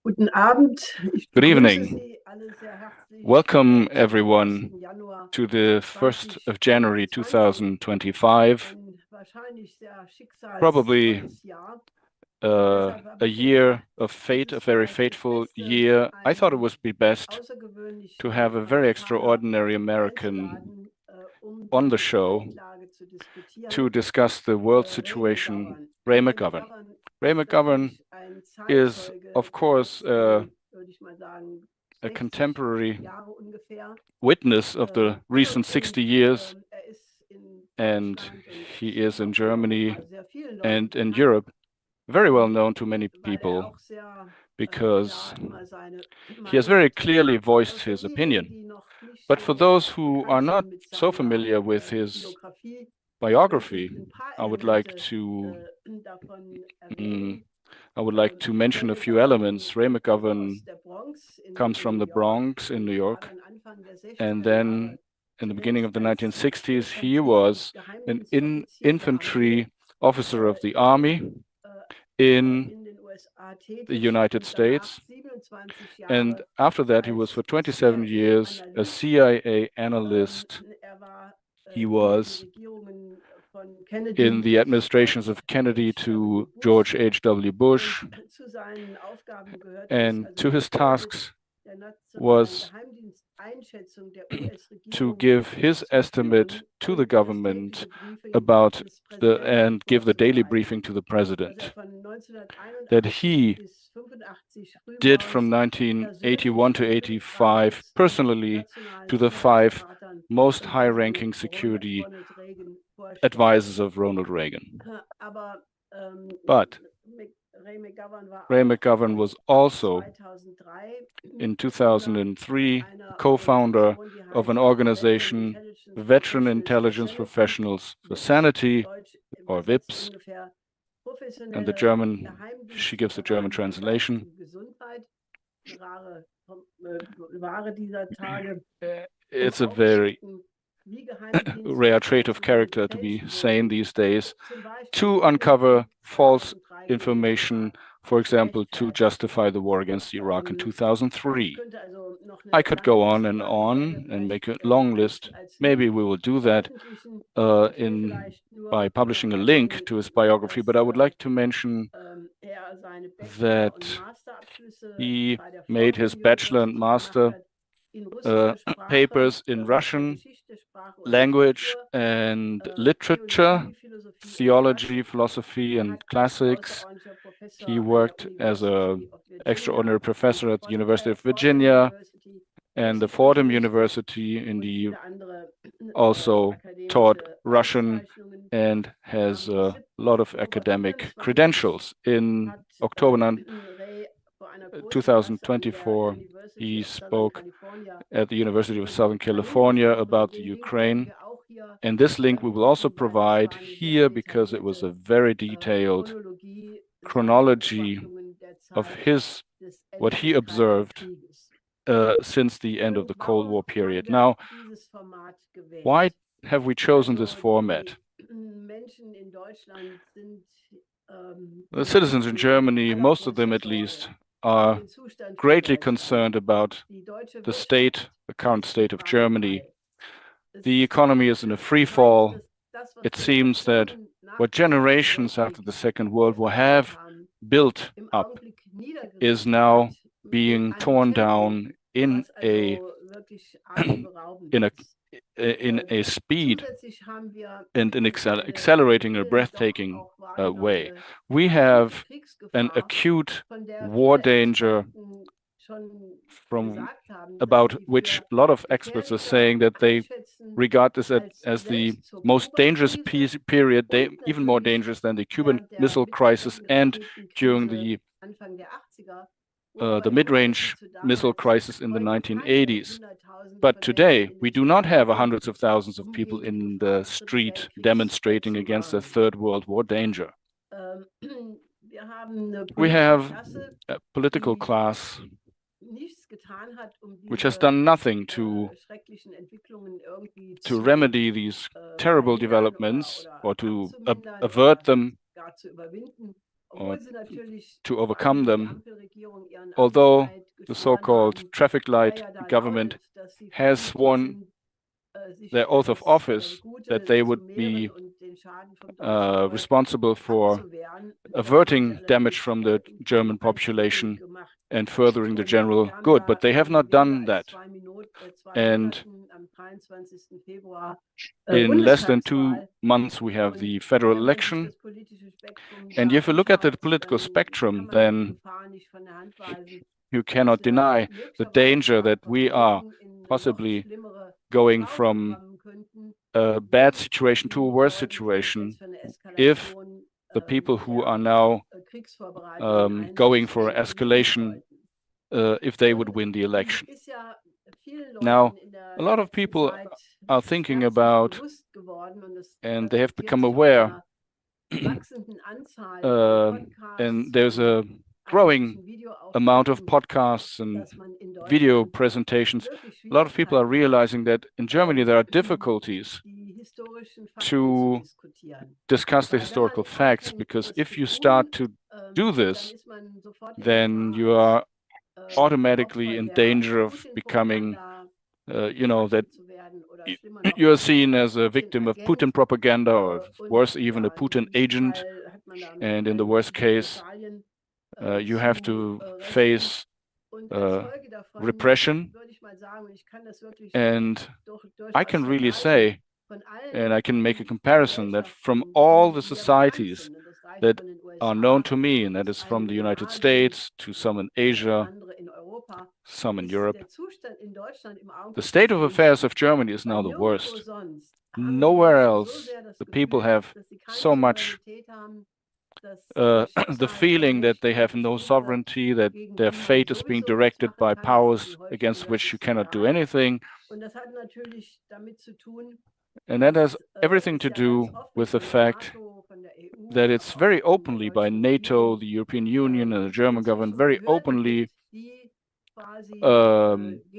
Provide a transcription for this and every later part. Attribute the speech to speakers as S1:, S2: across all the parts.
S1: Good evening. Welcome everyone to the 1st of January 2025, probably a year of fate, a very fateful year. I thought it would be best to have a very extraordinary American on the show to discuss the world situation, Ray McGovern. Ray McGovern is, of course, a contemporary witness of the recent 60 years, and he is in Germany and in Europe very well known to many people because he has very clearly voiced his opinion. But for those who are not so familiar with his biography, I would like to mention a few elements. Ray McGovern comes from the Bronx in New York, and then in the beginning of the 1960s, he was an infantry officer of the Army in the United States. And after that, he was for 27 years a CIA analyst. He was in the administrations of Kennedy to George H.W. Bush, and to his tasks was to give his estimate to the government about and give the daily briefing to the president. That he did from 1981 to 85 personally to the 5 most high-ranking security advisors of Ronald Reagan. But Ray McGovern was also, in 2003, co-founder of an organization, Veteran Intelligence Professionals for Sanity, or VIPS, and the German, she gives the German translation. It's a very rare trait of character to be sane these days, to uncover false information, for example, to justify the war against Iraq in 2003. I could go on and make a long list. Maybe we will do that by publishing a link to his biography, but I would like to mention that he made his bachelor and master papers in Russian language and literature, theology, philosophy, and classics. He worked as an extraordinary professor at the University of Virginia and the Fordham University, and he also taught Russian and has a lot of academic credentials. In October 2024, he spoke at the University of Southern California about the Ukraine. And this link we will also provide here because it was a very detailed chronology of what he observed since the end of the Cold War period. Now, why have we chosen this format? The citizens in Germany, most of them at least, are greatly concerned about the current state of Germany. The economy is in a free fall. It seems that what generations after the Second World War have built up is now being torn down in a speed and an accelerating a breathtaking way. We have an acute war danger about which a lot of experts are saying that they regard this as the most dangerous period, even more dangerous than the Cuban Missile Crisis and during the mid-range missile crisis in the 1980s. But today, we do not have hundreds of thousands of people in the street demonstrating against the Third World War danger. We have a political class which has done nothing to remedy these terrible developments or to avert them. or to overcome them, although the so-called traffic light government has sworn their oath of office that they would be responsible for averting damage from the German population and furthering the general good, but they have not done that. And in less than 2 months, we have the federal election. And if you look at the political spectrum, then you cannot deny the danger that we are possibly going from a bad situation to a worse situation if the people who are now going for escalation, if they would win the election. Now, a lot of people are thinking about, and they have become aware, and there's a growing amount of podcasts and video presentations. A lot of people are realizing that in Germany there are difficulties to discuss the historical facts, because if you start to do this, then you are automatically in danger of becoming, that you're seen as a victim of Putin propaganda, or worse, even a Putin agent. And in the worst case, you have to face repression. And I can really say, and I can make a comparison, that from all the societies that are known to me, and that is from the United States to some in Asia, some in Europe, the state of affairs of Germany is now the worst. Nowhere else the people have so much the feeling that they have no sovereignty, that their fate is being directed by powers against which you cannot do anything. And that has everything to do with the fact that it's very openly by NATO, the European Union, and the German government, very openly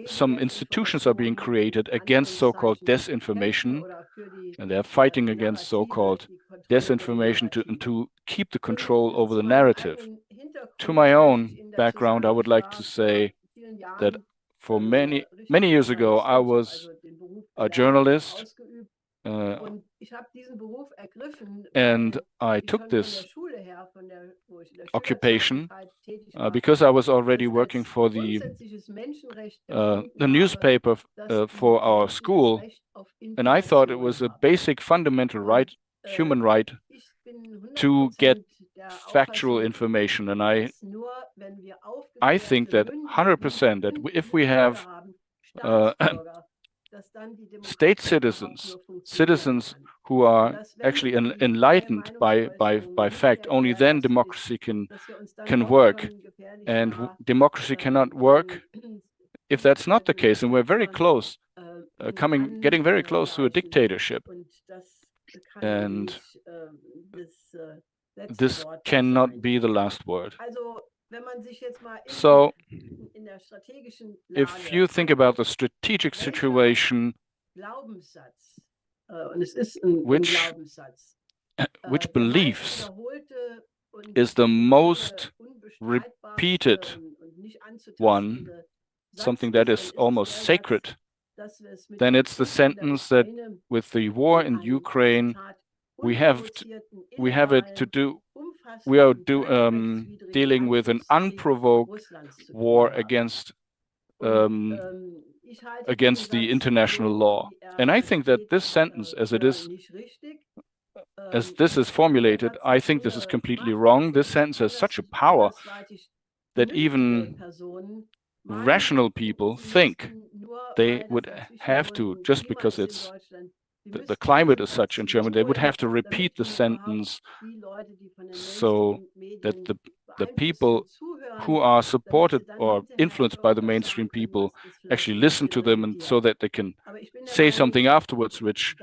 S1: some institutions are being created against so-called disinformation, and they're fighting against so-called disinformation to keep the control over the narrative. To my own background, I would like to say that for many years ago, I was a journalist, and I took this occupation because I was already working for the newspaper for our school, and I thought it was a basic fundamental right, human right, to get factual information. And I think that 100% that if we have state citizens who are actually enlightened by fact, only then democracy can work. And democracy cannot work if that's not the case. And we're very close, getting very close to a dictatorship. And this cannot be the last word. So if you think about the strategic situation, which beliefs is the most repeated one, something that is almost sacred, then it's the sentence that with the war in Ukraine, we are dealing with an unprovoked war against the international law. And I think that this sentence, as this is formulated, I think this is completely wrong. This sentence has such a power that even rational people think they would have to, just because it's the climate is such in Germany, they would have to repeat the sentence so that the people who are supported or influenced by the mainstream people actually listen to them, and so that they can say something afterwards which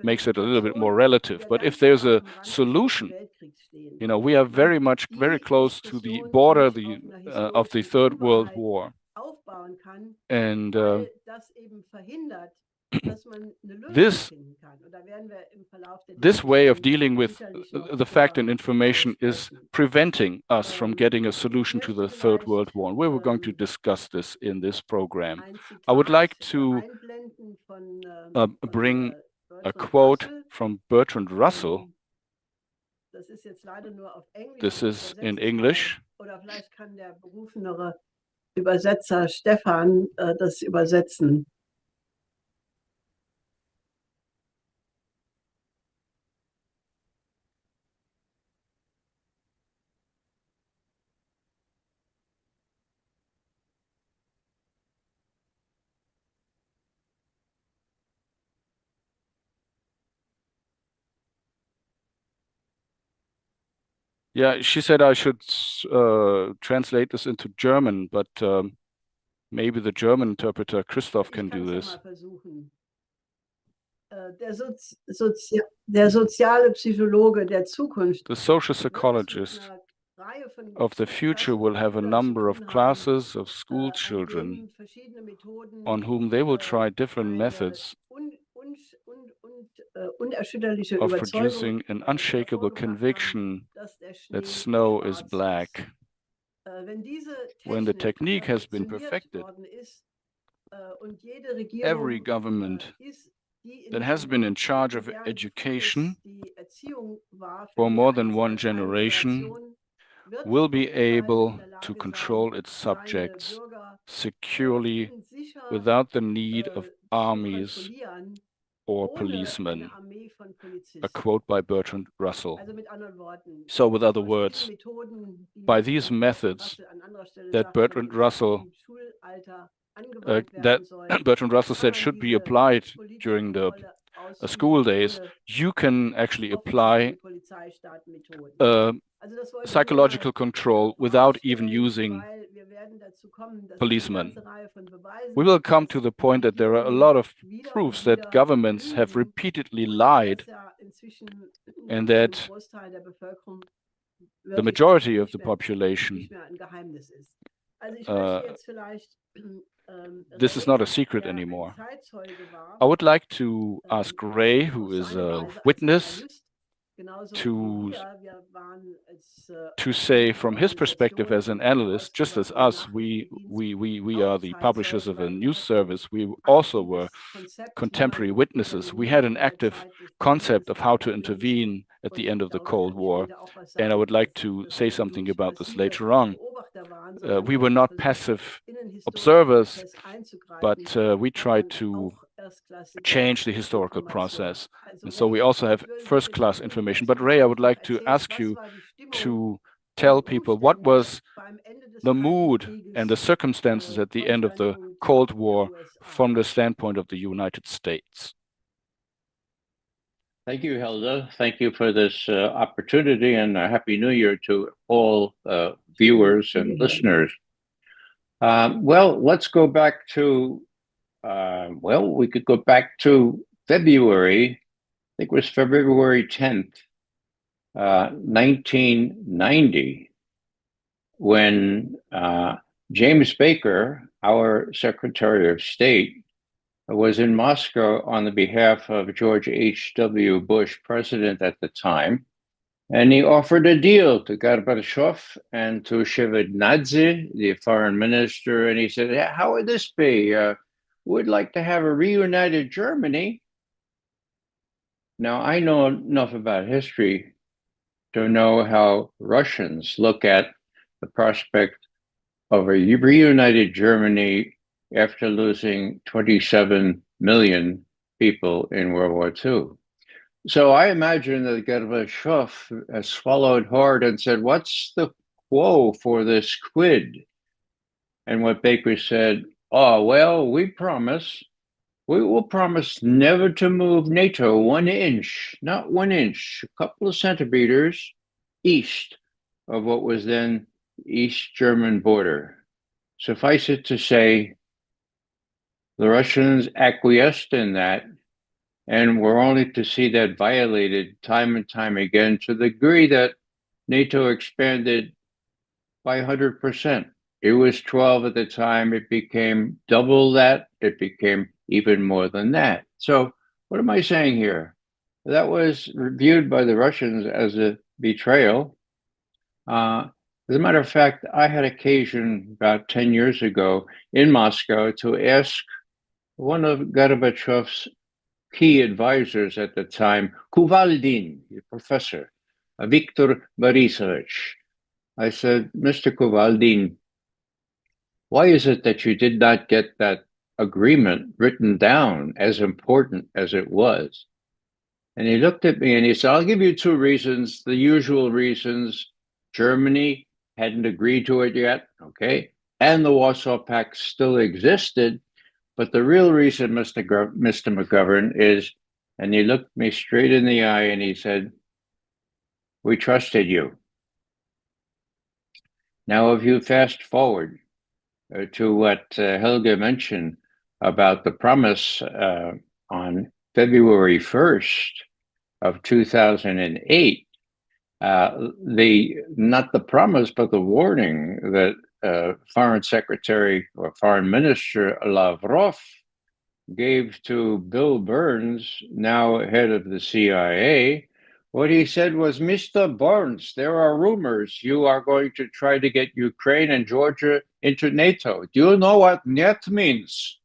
S1: makes it a little bit more relative. But if there's a solution, we are very close to the border of the Third World War. And this way of dealing with the fact and information is preventing us from getting a solution to the Third World War. And we were going to discuss this in this program. I would like to bring a quote from Bertrand Russell. This is in English.
S2: Übersetzer Stefan das übersetzen.
S1: Yeah, she said I should translate this into German, but maybe the German interpreter Christoph can do this.
S2: Der soziale Psychologe der Zukunft,
S1: the social psychologist of the future will have a number of classes of school children on whom they will try different methods of producing an unshakable conviction that snow is black. When the technique has been perfected, every government that has been in charge of education for more than one generation will be able to control its subjects securely without the need of armies or policemen. A quote by Bertrand Russell. So, with other words, by these methods that Bertrand Russell said should be applied during the school days, you can actually apply psychological control without even using policemen. We will come to the point that there are a lot of proofs that governments have repeatedly lied and that the majority of the population, this is not a secret anymore. I would like to ask Ray, who is a witness, to say from his perspective as an analyst, just as us, we are the publishers of a news service, we also were contemporary witnesses. We had an active concept of how to intervene at the end of the Cold War, and I would like to say something about this later on. We were not passive observers, but we tried to change the historical process. And so we also have first-class information. But Ray, I would like to ask you to tell people what was the mood and the circumstances at the end of the Cold War from the standpoint of the United States.
S3: Thank you, Helga. Thank you for this opportunity, and a Happy New Year to all viewers and listeners. Well, let's go back to we could go back to February, I think it was February 10th, 1990, when James Baker, our Secretary of State, was in Moscow on the behalf of George H.W. Bush, president at the time, and he offered a deal to Gorbachev and to Shevardnadze, the foreign minister, and he said, how would this be? We'd like to have a reunited Germany. Now, I know enough about history to know how Russians look at the prospect of a reunited Germany after losing 27 million people in World War II. So I imagine that Gorbachev has swallowed hard and said, what's the quo for this quid? And what Baker said, oh, well, we will promise never to move NATO 1 inch, not 1 inch, a couple of centimeters east of what was then the East German border. Suffice it to say, the Russians acquiesced in that, and we're only to see that violated time and time again to the degree that NATO expanded by 100%. It was 12 at the time. It became double that. It became even more than that. So what am I saying here? That was viewed by the Russians as a betrayal. As a matter of fact, I had occasion about 10 years ago in Moscow to ask one of Gorbachev's key advisors at the time, Kuvaldin, the professor, Viktor Borisovich. I said, Mr. Kuvaldin, why is it that you did not get that agreement written down as important as it was? And he looked at me and he said, I'll give you two reasons, the usual reasons. Germany hadn't agreed to it yet, okay? And the Warsaw Pact still existed. But the real reason, Mr. McGovern, is, and he looked me straight in the eye and he said, we trusted you. Now, if you fast forward to what Helga mentioned about the promise on February 1st of 2008, not the promise, but the warning that Foreign Secretary or Foreign Minister Lavrov gave to Bill Burns, now head of the CIA. What he said was, Mr. Burns, there are rumors you are going to try to get Ukraine and Georgia into NATO. Do you know what "net" means?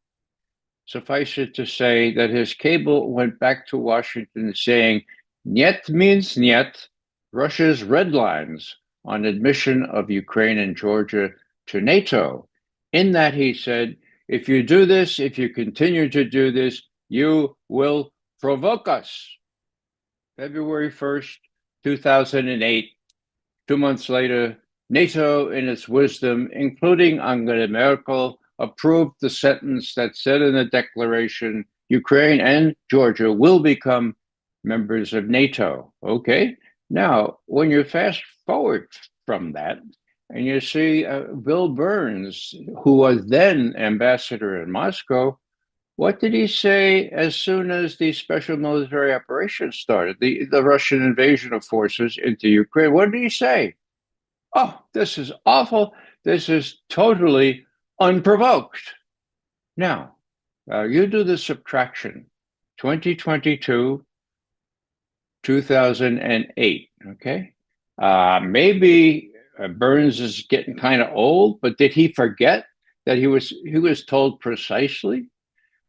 S3: Suffice it to say that his cable went back to Washington saying, "Niet means niet," Russia's red lines on admission of Ukraine and Georgia to NATO. In that, he said, if you do this, if you continue to do this, you will provoke us. February 1st, 2008, 2 months later, NATO, in its wisdom, including Angela Merkel, approved the sentence that said in the declaration, Ukraine and Georgia will become members of NATO. Okay? Now, when you fast forward from that, and you see Bill Burns, who was then ambassador in Moscow, what did he say as soon as the special military operation started, the Russian invasion of forces into Ukraine? What did he say? Oh, this is awful. This is totally unprovoked. Now, you do the subtraction. 2022, 2008, okay? Maybe Burns is getting kind of old, but did he forget that he was told precisely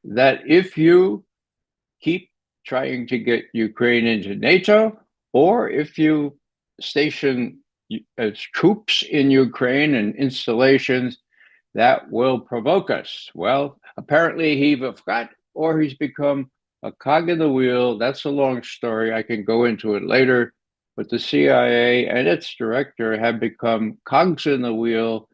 S3: that if you keep trying to get Ukraine into NATO, or if you station troops in Ukraine and installations, that will provoke us. Well, apparently he forgot, or he's become a cog in the wheel. That's a long story. I can go into it later. But the CIA and its director have become cogs in the wheel,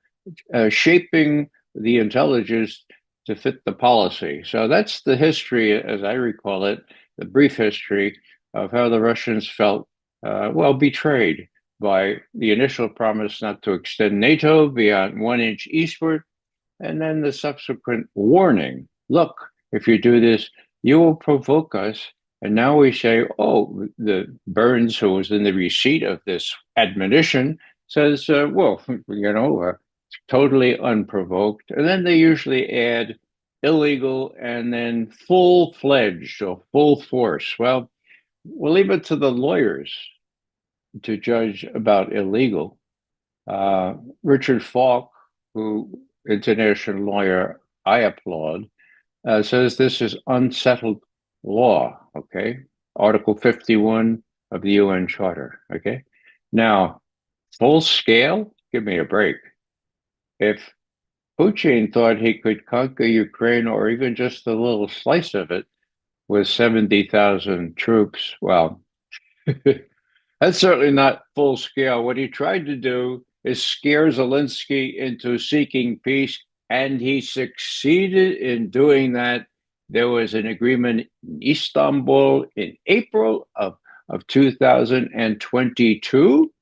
S3: shaping the intelligence to fit the policy. So that's the history, as I recall it, the brief history of how the Russians felt, betrayed by the initial promise not to extend NATO beyond 1 inch eastward, and then the subsequent warning, look, if you do this, you will provoke us. And now we say, oh, the Burns, who was in the receipt of this admonition, says, totally unprovoked. And then they usually add illegal and then full-fledged or full force. Well, we'll leave it to the lawyers to judge about illegal. Richard Falk, who international lawyer I applaud, says this is unsettled law, okay? Article 51 of the UN Charter, okay? Now, full scale, give me a break. If Putin thought he could conquer Ukraine or even just a little slice of it with 70,000 troops, well, that's certainly not full scale. What he tried to do is scare Zelensky into seeking peace, and he succeeded in doing that. There was an agreement in Istanbul in April of 2022,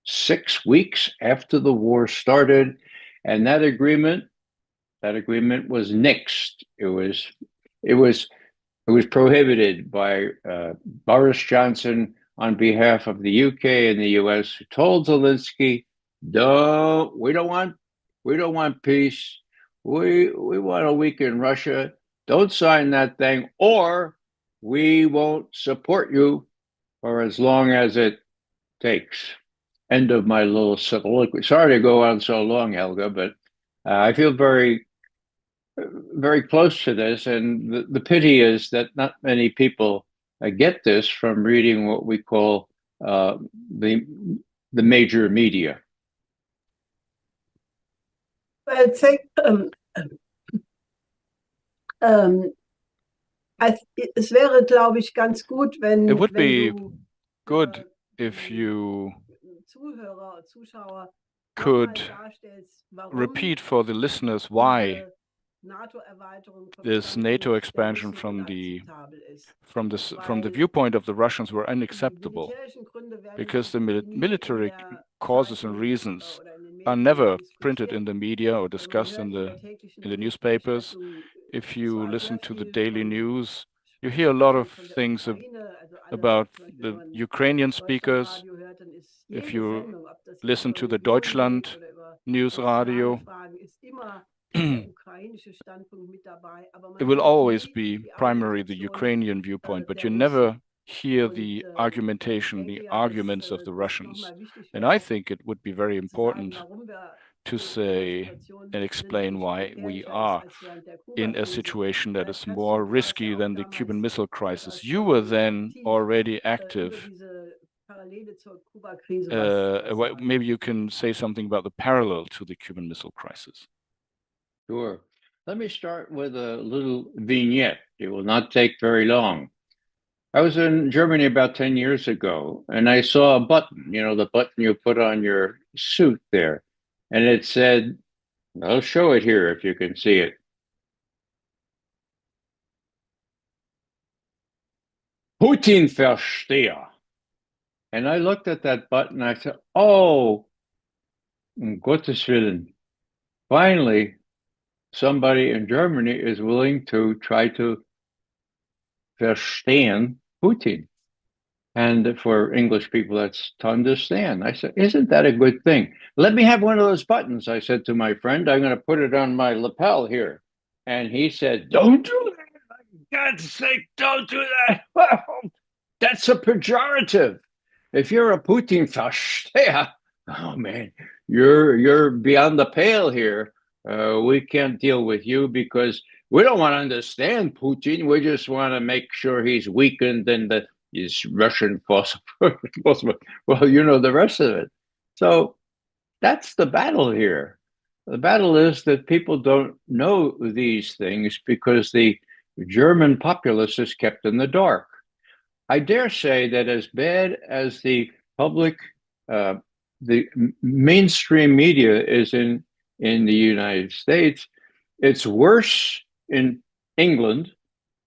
S3: 6 weeks after the war started, and that agreement was nixed. It was prohibited by Boris Johnson on behalf of the UK and the US, who told Zelensky, we don't want We don't want peace. We want to weaken Russia. Don't sign that thing, or we won't support you for as long as it takes. End of my little soliloquy. Sorry to go on so long, Helga, but I feel very, very close to this. And the pity is that not many people get this from reading what we call the major media.
S2: Well, es wäre, glaube ich, ganz gut, wenn
S1: It would be
S2: du
S1: good if you
S2: Zuhörer, Zuschauer
S1: could
S2: darstellst, warum
S1: repeat for the listeners why
S2: NATO-Erweiterung
S1: this NATO expansion from the viewpoint of the Russians were unacceptable, because the military causes and reasons are never printed in the media or discussed in the newspapers. If you listen to the daily news, you hear a lot of things about the Ukrainian speakers. If you listen to the Deutschland news radio, it will always be primarily the Ukrainian viewpoint, but you never hear the argumentation, the arguments of the Russians. And I think it would be very important to say and explain why we are in a situation that is more risky than the Cuban Missile Crisis. You were then already active. Maybe you can say something about the parallel to the Cuban Missile Crisis.
S3: Sure. Let me start with a little vignette. It will not take very long. I was in Germany about 10 years ago, and I saw a button, the button you put on your suit there. And it said, I'll show it here if you can see it. Putin Versteher. And I looked at that button, I said, oh, um Gottes Willen. Finally, somebody in Germany is willing to try to verstehen Putin. And for English people, that's to understand. I said, isn't that a good thing? Let me have one of those buttons, I said to my friend. I'm going to put it on my lapel here. And he said, don't do that. For God's sake, don't do that. Well, that's a pejorative. If you're a Putin versteher, oh man, you're beyond the pale here. We can't deal with you because we don't want to understand Putin. We just want to make sure he's weakened and that he's Russian possible. Well, you know the rest of it. So that's the battle here. The battle is that people don't know these things because the German populace is kept in the dark. I dare say that as bad as the public, the mainstream media is in the United States, it's worse in England,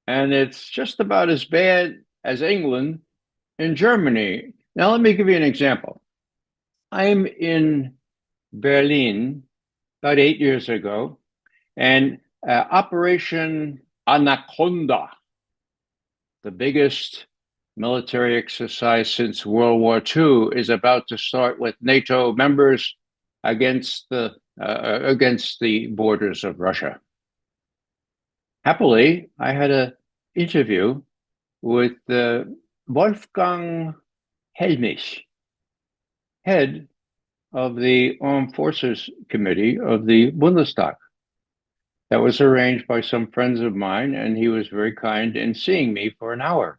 S3: and it's just about as bad as England in Germany. Now, let me give you an example. I'm in Berlin about 8 years ago, and Operation Anaconda, the biggest military exercise since World War II, is about to start with NATO members against the borders of Russia. Happily, I had an interview with Wolfgang Helmich, head of the Armed Forces Committee of the Bundestag. That was arranged by some friends of mine, and he was very kind in seeing me for an hour.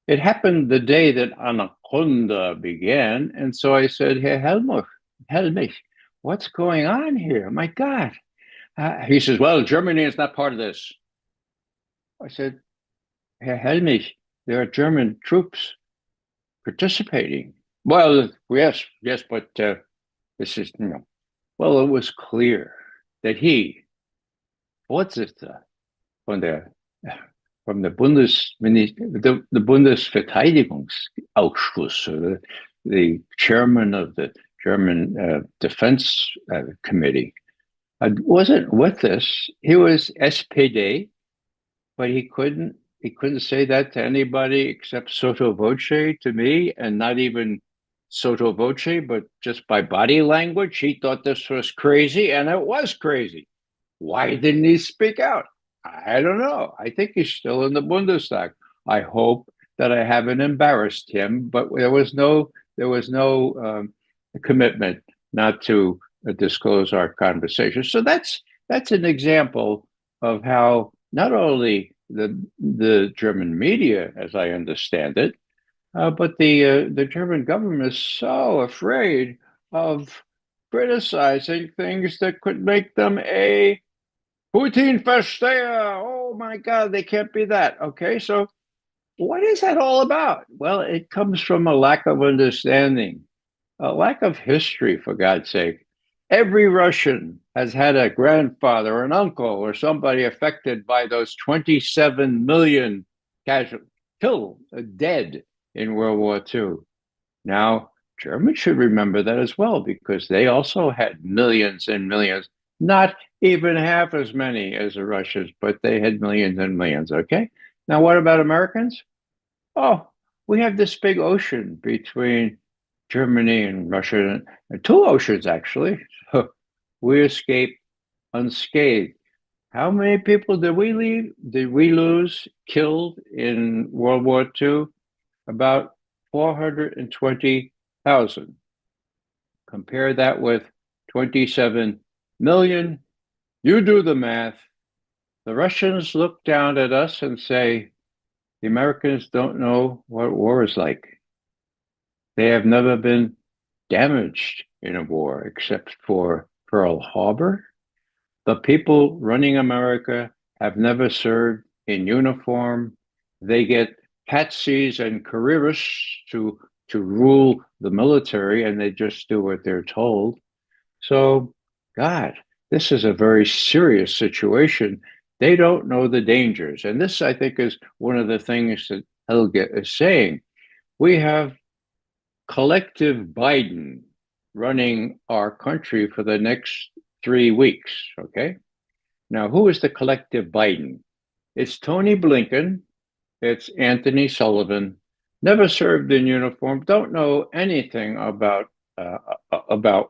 S3: It happened the day that Anaconda began, and so I said, Herr Helmich, what's going on here? My God. He says, well, Germany is not part of this. I said, Herr Helmich, there are German troops participating. Well, yes, but this is, well, it was clear that he, Vorsitzender from the Bundesverteidigungsausschuss, the chairman of the German Defense Committee, wasn't with us. He was SPD, but he couldn't say that to anybody except sotto voce to me, and not even sotto voce, but just by body language, he thought this was crazy, and it was crazy. Why didn't he speak out? I don't know. I think he's still in the Bundestag. I hope that I haven't embarrassed him, but there was no commitment not to disclose our conversation. So that's an example of how not only the German media, as I understand it, but the German government is so afraid of criticizing things that could make them a Putin versteher. Oh my God, they can't be that. Okay, so what is that all about? Well, it comes from a lack of understanding, a lack of history, for God's sake. Every Russian has had a grandfather or an uncle or somebody affected by those 27 million killed, dead in World War II. Now, Germans should remember that as well, because they also had millions and millions, not even half as many as the Russians, but they had millions and millions, okay? Now, what about Americans? Oh, we have this big ocean between Germany and Russia, and two oceans, actually. So we escaped unscathed. How many people did we lose killed in World War II? About 420,000. Compare that with 27 million. You do the math. The Russians look down at us and say, the Americans don't know what war is like. They have never been damaged in a war except for Pearl Harbor. The people running America have never served in uniform. They get patsies and careerists to rule the military, and they just do what they're told. So, God, this is a very serious situation. They don't know the dangers. And this, I think, is one of the things that Helga is saying. We have collective Biden running our country for the next 3 weeks, okay? Now, who is the collective Biden? It's Tony Blinken, it's Anthony Sullivan, never served in uniform, don't know anything about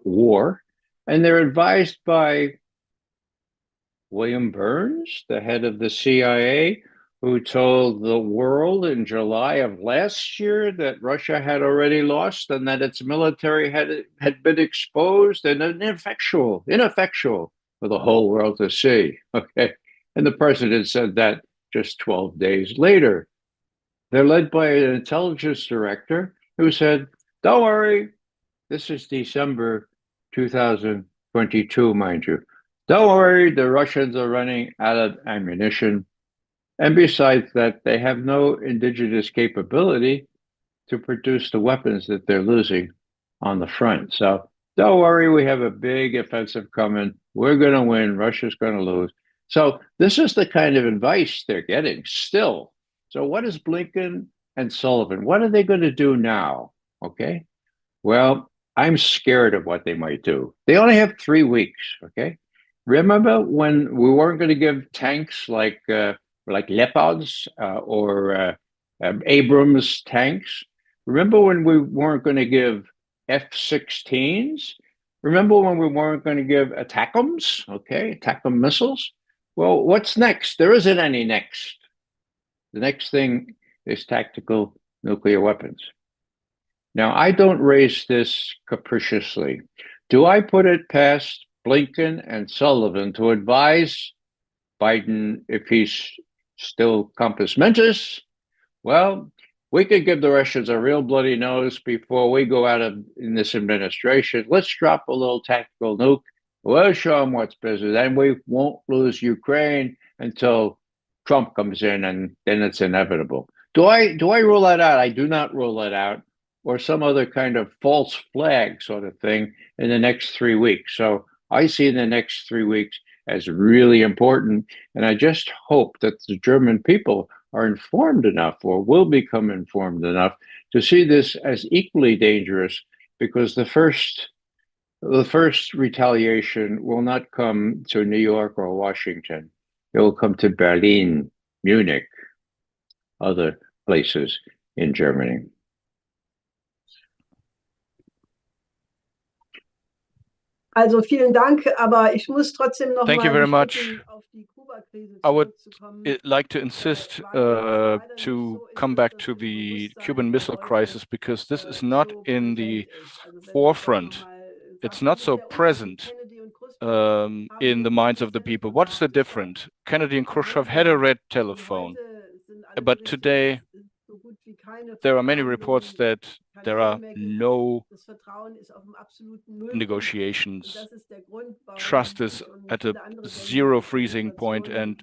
S3: war, and they're advised by William Burns, the head of the CIA, who told the world in July of last year that Russia had already lost and that its military had been exposed and ineffectual for the whole world to see. Okay, and the president said that just 12 days later. They're led by an intelligence director who said, "Don't worry, this is December 2022, mind you. Don't worry, the Russians are running out of ammunition. And besides that, they have no indigenous capability to produce the weapons that they're losing on the front. So don't worry, we have a big offensive coming. We're going to win. Russia's going to lose." So this is the kind of advice they're getting still. So what is Blinken and Sullivan? What are they going to do now? Okay. Well, I'm scared of what they might do. They only have 3 weeks. Okay. Remember when we weren't going to give tanks like Leopards or Abrams tanks? Remember when we weren't going to give F-16s? Remember when we weren't going to give ATACMS? Okay, ATACMS missiles. Well, what's next? There isn't any next. The next thing is tactical nuclear weapons. Now, I don't raise this capriciously. Do I put it past Blinken and Sullivan to advise Biden if he's still compos mentis? Well, we could give the Russians a real bloody nose before we go out of in this administration. Let's drop a little tactical nuke. We'll show them what's business, and we won't lose Ukraine until Trump comes in, and then it's inevitable. Do I rule that out? I do not rule that out, or some other kind of false flag sort of thing in the next 3 weeks. So I see the next 3 weeks as really important, and I just hope that the German people are informed enough, or will become informed enough, to see this as equally dangerous, because the first retaliation will not come to New York or Washington. It will come to Berlin, Munich, other places in Germany.
S2: Also vielen Dank, aber ich muss trotzdem noch
S1: Thank you
S2: mal
S1: very
S2: mich
S1: much.
S2: bitten, auf die Kuba-Krise
S1: I would
S2: zurückzukommen.
S1: like to insist to come back to the Cuban Missile Crisis, because this is not in the forefront. It's not so present in the minds of the people. What's the difference? Kennedy and Khrushchev had a red telephone, but today there are many reports that there are no negotiations. Trust is at a zero freezing point, and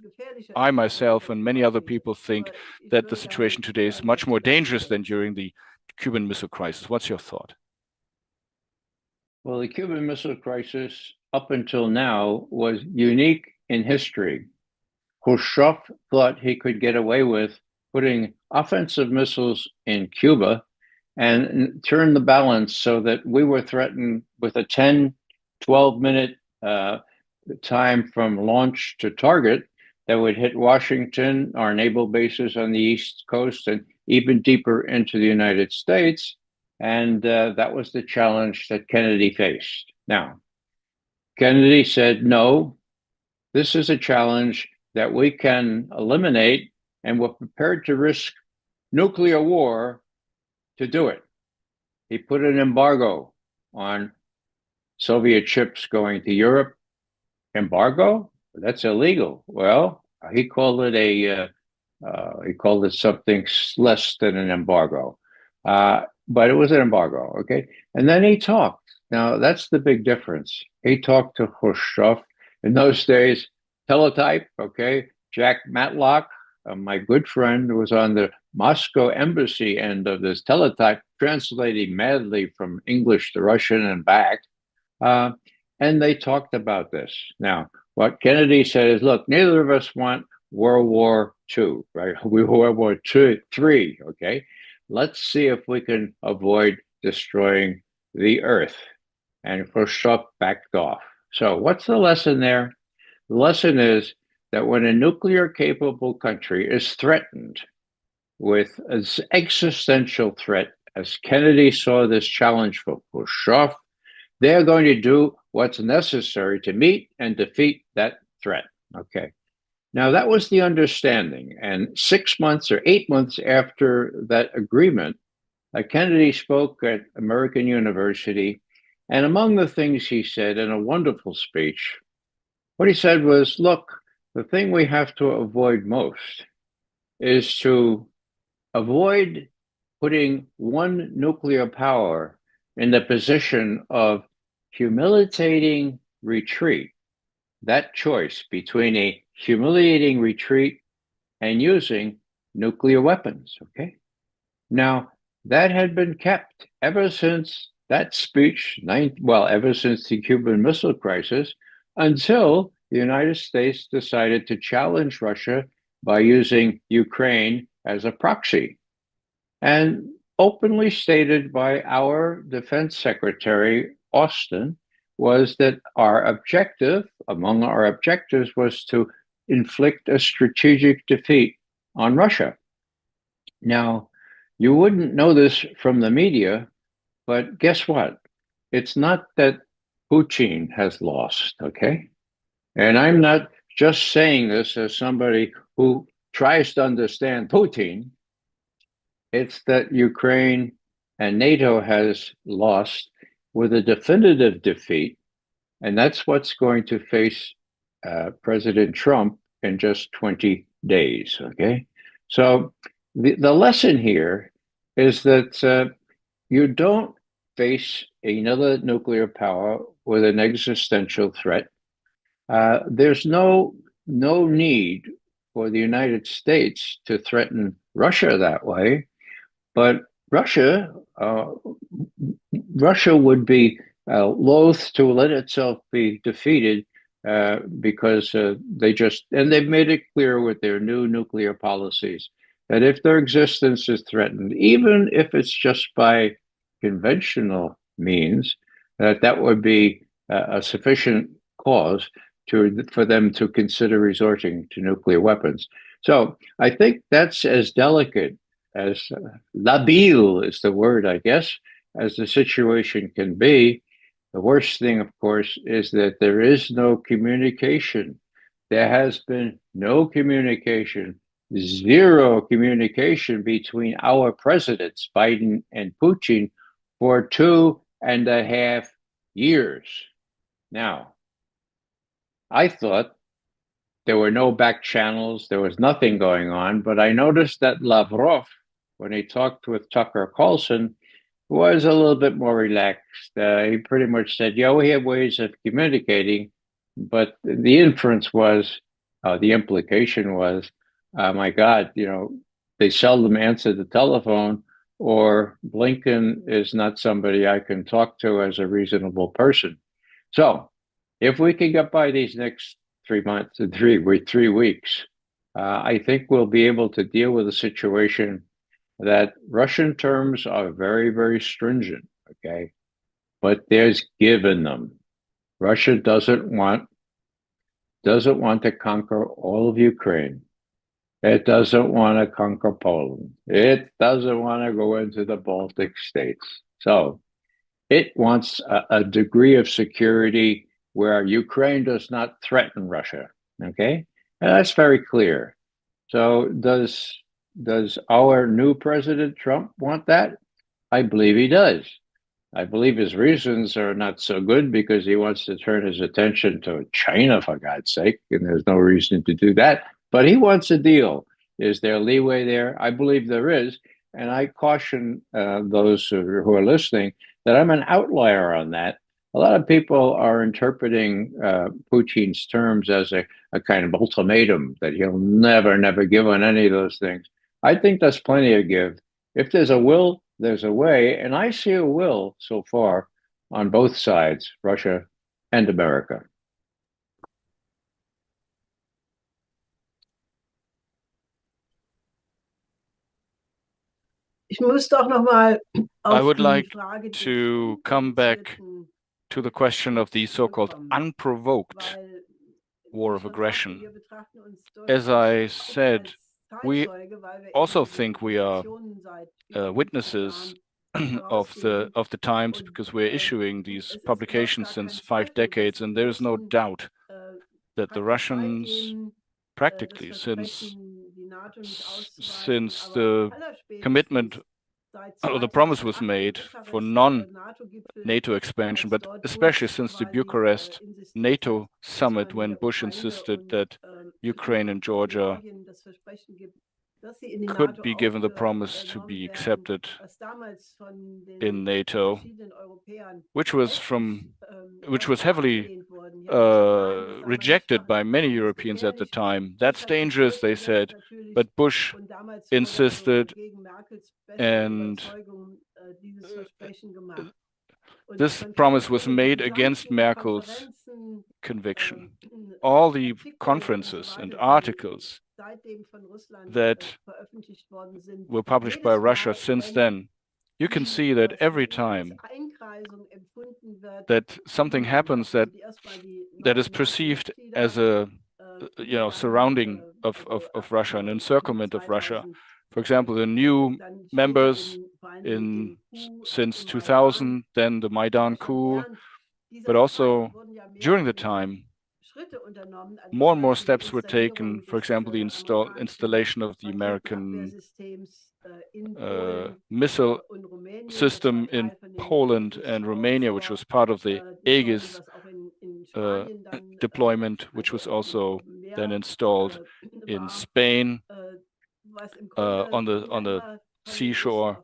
S1: I myself and many other people think that the situation today is much more dangerous than during the Cuban Missile Crisis. What's your thought?
S3: Well, the Cuban Missile Crisis up until now was unique in history. Khrushchev thought he could get away with putting offensive missiles in Cuba and turn the balance so that we were threatened with a 10, 12-minute time from launch to target that would hit Washington, our naval bases on the East Coast, and even deeper into the United States. And that was the challenge that Kennedy faced. Now, Kennedy said, no, this is a challenge that we can eliminate, and we're prepared to risk nuclear war to do it. He put an embargo on Soviet ships going to Europe. Embargo? That's illegal. Well, he called it something less than an embargo, but it was an embargo. Okay, and then he talked. Now that's the big difference. He talked to Khrushchev in those days. Teletype. Okay, Jack Matlock, my good friend, was on the Moscow embassy end of this teletype, translating madly from English to Russian and back. And they talked about this. Now, what Kennedy said is, look, neither of us want World War II, right? We World War III, okay? Let's see if we can avoid destroying the Earth. And Khrushchev backed off. So what's the lesson there? The lesson is that when a nuclear-capable country is threatened with an existential threat, as Kennedy saw this challenge for Khrushchev, they're going to do what's necessary to meet and defeat that threat. Okay. Now, that was the understanding. And 6 months or 8 months after that agreement, Kennedy spoke at American University. And among the things he said in a wonderful speech, what he said was, look, the thing we have to avoid most is to avoid putting one nuclear power in the position of humiliating retreat, that choice between a humiliating retreat and using nuclear weapons, okay? Now, that had been kept ever since that speech, ever since the Cuban Missile Crisis, until the United States decided to challenge Russia by using Ukraine as a proxy. And openly stated by our Defense Secretary, Austin, was that our objective, among our objectives, was to inflict a strategic defeat on Russia. Now, you wouldn't know this from the media, but guess what? It's not that Putin has lost, okay? And I'm not just saying this as somebody who tries to understand Putin. It's that Ukraine and NATO has lost with a definitive defeat, and that's what's going to face President Trump in just 20 days, okay? So the lesson here is that you don't face another nuclear power with an existential threat. There's no need for the United States to threaten Russia that way. But Russia would be loath to let itself be defeated because they've made it clear with their new nuclear policies that if their existence is threatened, even if it's just by conventional means, that would be a sufficient cause for them to consider resorting to nuclear weapons. So I think that's as delicate, as labile is the word, I guess, as the situation can be. The worst thing, of course, is that there is no communication. There has been no communication, zero communication between our presidents, Biden and Putin, for 2.5 years. Now, I thought there were no back channels, there was nothing going on, but I noticed that Lavrov, when he talked with Tucker Carlson, was a little bit more relaxed. He pretty much said, yeah, we have ways of communicating, but the inference was, the implication was, my God, they seldom answer the telephone, or Blinken is not somebody I can talk to as a reasonable person. So if we can get by these next 3 months and 3 weeks, I think we'll be able to deal with a situation that Russian terms are very, very stringent, okay? But there's give in them. Russia doesn't want to conquer all of Ukraine. It doesn't want to conquer Poland. It doesn't want to go into the Baltic states. So it wants a degree of security where Ukraine does not threaten Russia, okay? And that's very clear. So does our new President Trump want that? I believe he does. I believe his reasons are not so good because he wants to turn his attention to China, for God's sake, and there's no reason to do that. But he wants a deal. Is there leeway there? I believe there is. And I caution those who are listening that I'm an outlier on that. A lot of people are interpreting Putin's terms as a kind of ultimatum that he'll never give on any of those things. I think that's plenty of give. If there's a will, there's a way, and I see a will so far on both sides, Russia and America.
S1: I would like to come back to the question of the so-called unprovoked war of aggression. As I said, we also think we are witnesses of the times because we're issuing these publications since 5 decades, and there is no doubt that the Russians practically since the commitment or the promise was made for non-NATO expansion, but especially since the Bucharest NATO summit when Bush insisted that Ukraine and Georgia could be given the promise to be accepted in NATO, which was heavily rejected by many Europeans at the time. That's dangerous, they said, but Bush insisted, and this promise was made against Merkel's conviction. All the conferences and articles that were published by Russia since then, you can see that every time that something happens that is perceived as a surrounding of Russia, an encirclement of Russia. For example, the new members since 2000, then the Maidan coup, but also during the time, more and more steps were taken. For example, the installation of the American missile system in Poland and Romania, which was part of the Aegis deployment, which was also then installed in Spain on the seashore.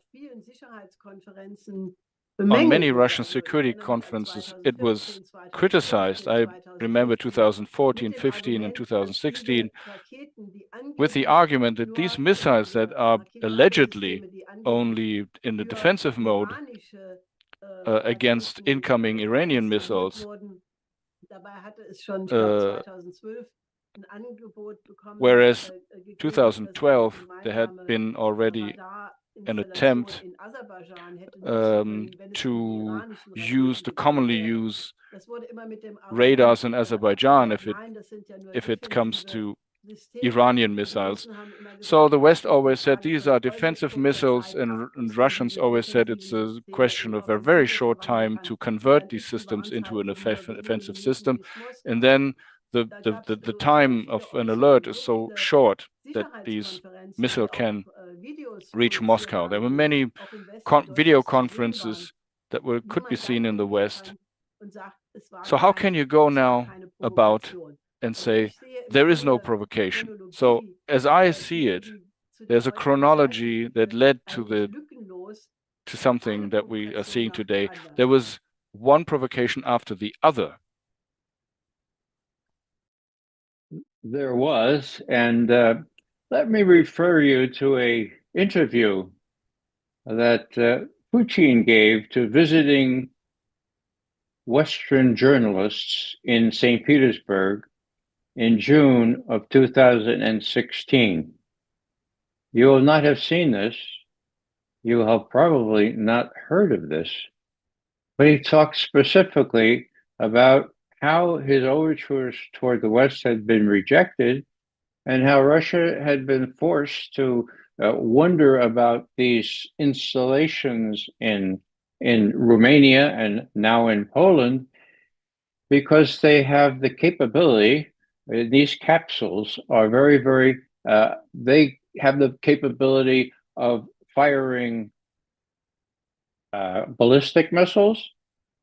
S1: On many Russian security conferences, it was criticized. I remember 2014, 15, and 2016, with the argument that these missiles that are allegedly only in the defensive mode against incoming Iranian missiles, whereas 2012 there had been already an attempt to use the commonly used radars in Azerbaijan if it comes to Iranian missiles. So the West always said these are defensive missiles, and Russians always said it's a question of a very short time to convert these systems into an offensive system. And then the time of an alert is so short that these missiles can reach Moscow. There were many video conferences that could be seen in the West. So how can you go now about and say there is no provocation? So as I see it, there's a chronology that led to something that we are seeing today. There was one provocation after the other.
S3: There was, and let me refer you to a interview that Putin gave to visiting Western journalists in St. Petersburg in June of 2016. You will not have seen this. You will have probably not heard of this. But he talked specifically about how his overtures toward the West had been rejected and how Russia had been forced to wonder about these installations in Romania and now in Poland because they have the capability. These capsules are very, very, they have the capability of firing ballistic missiles,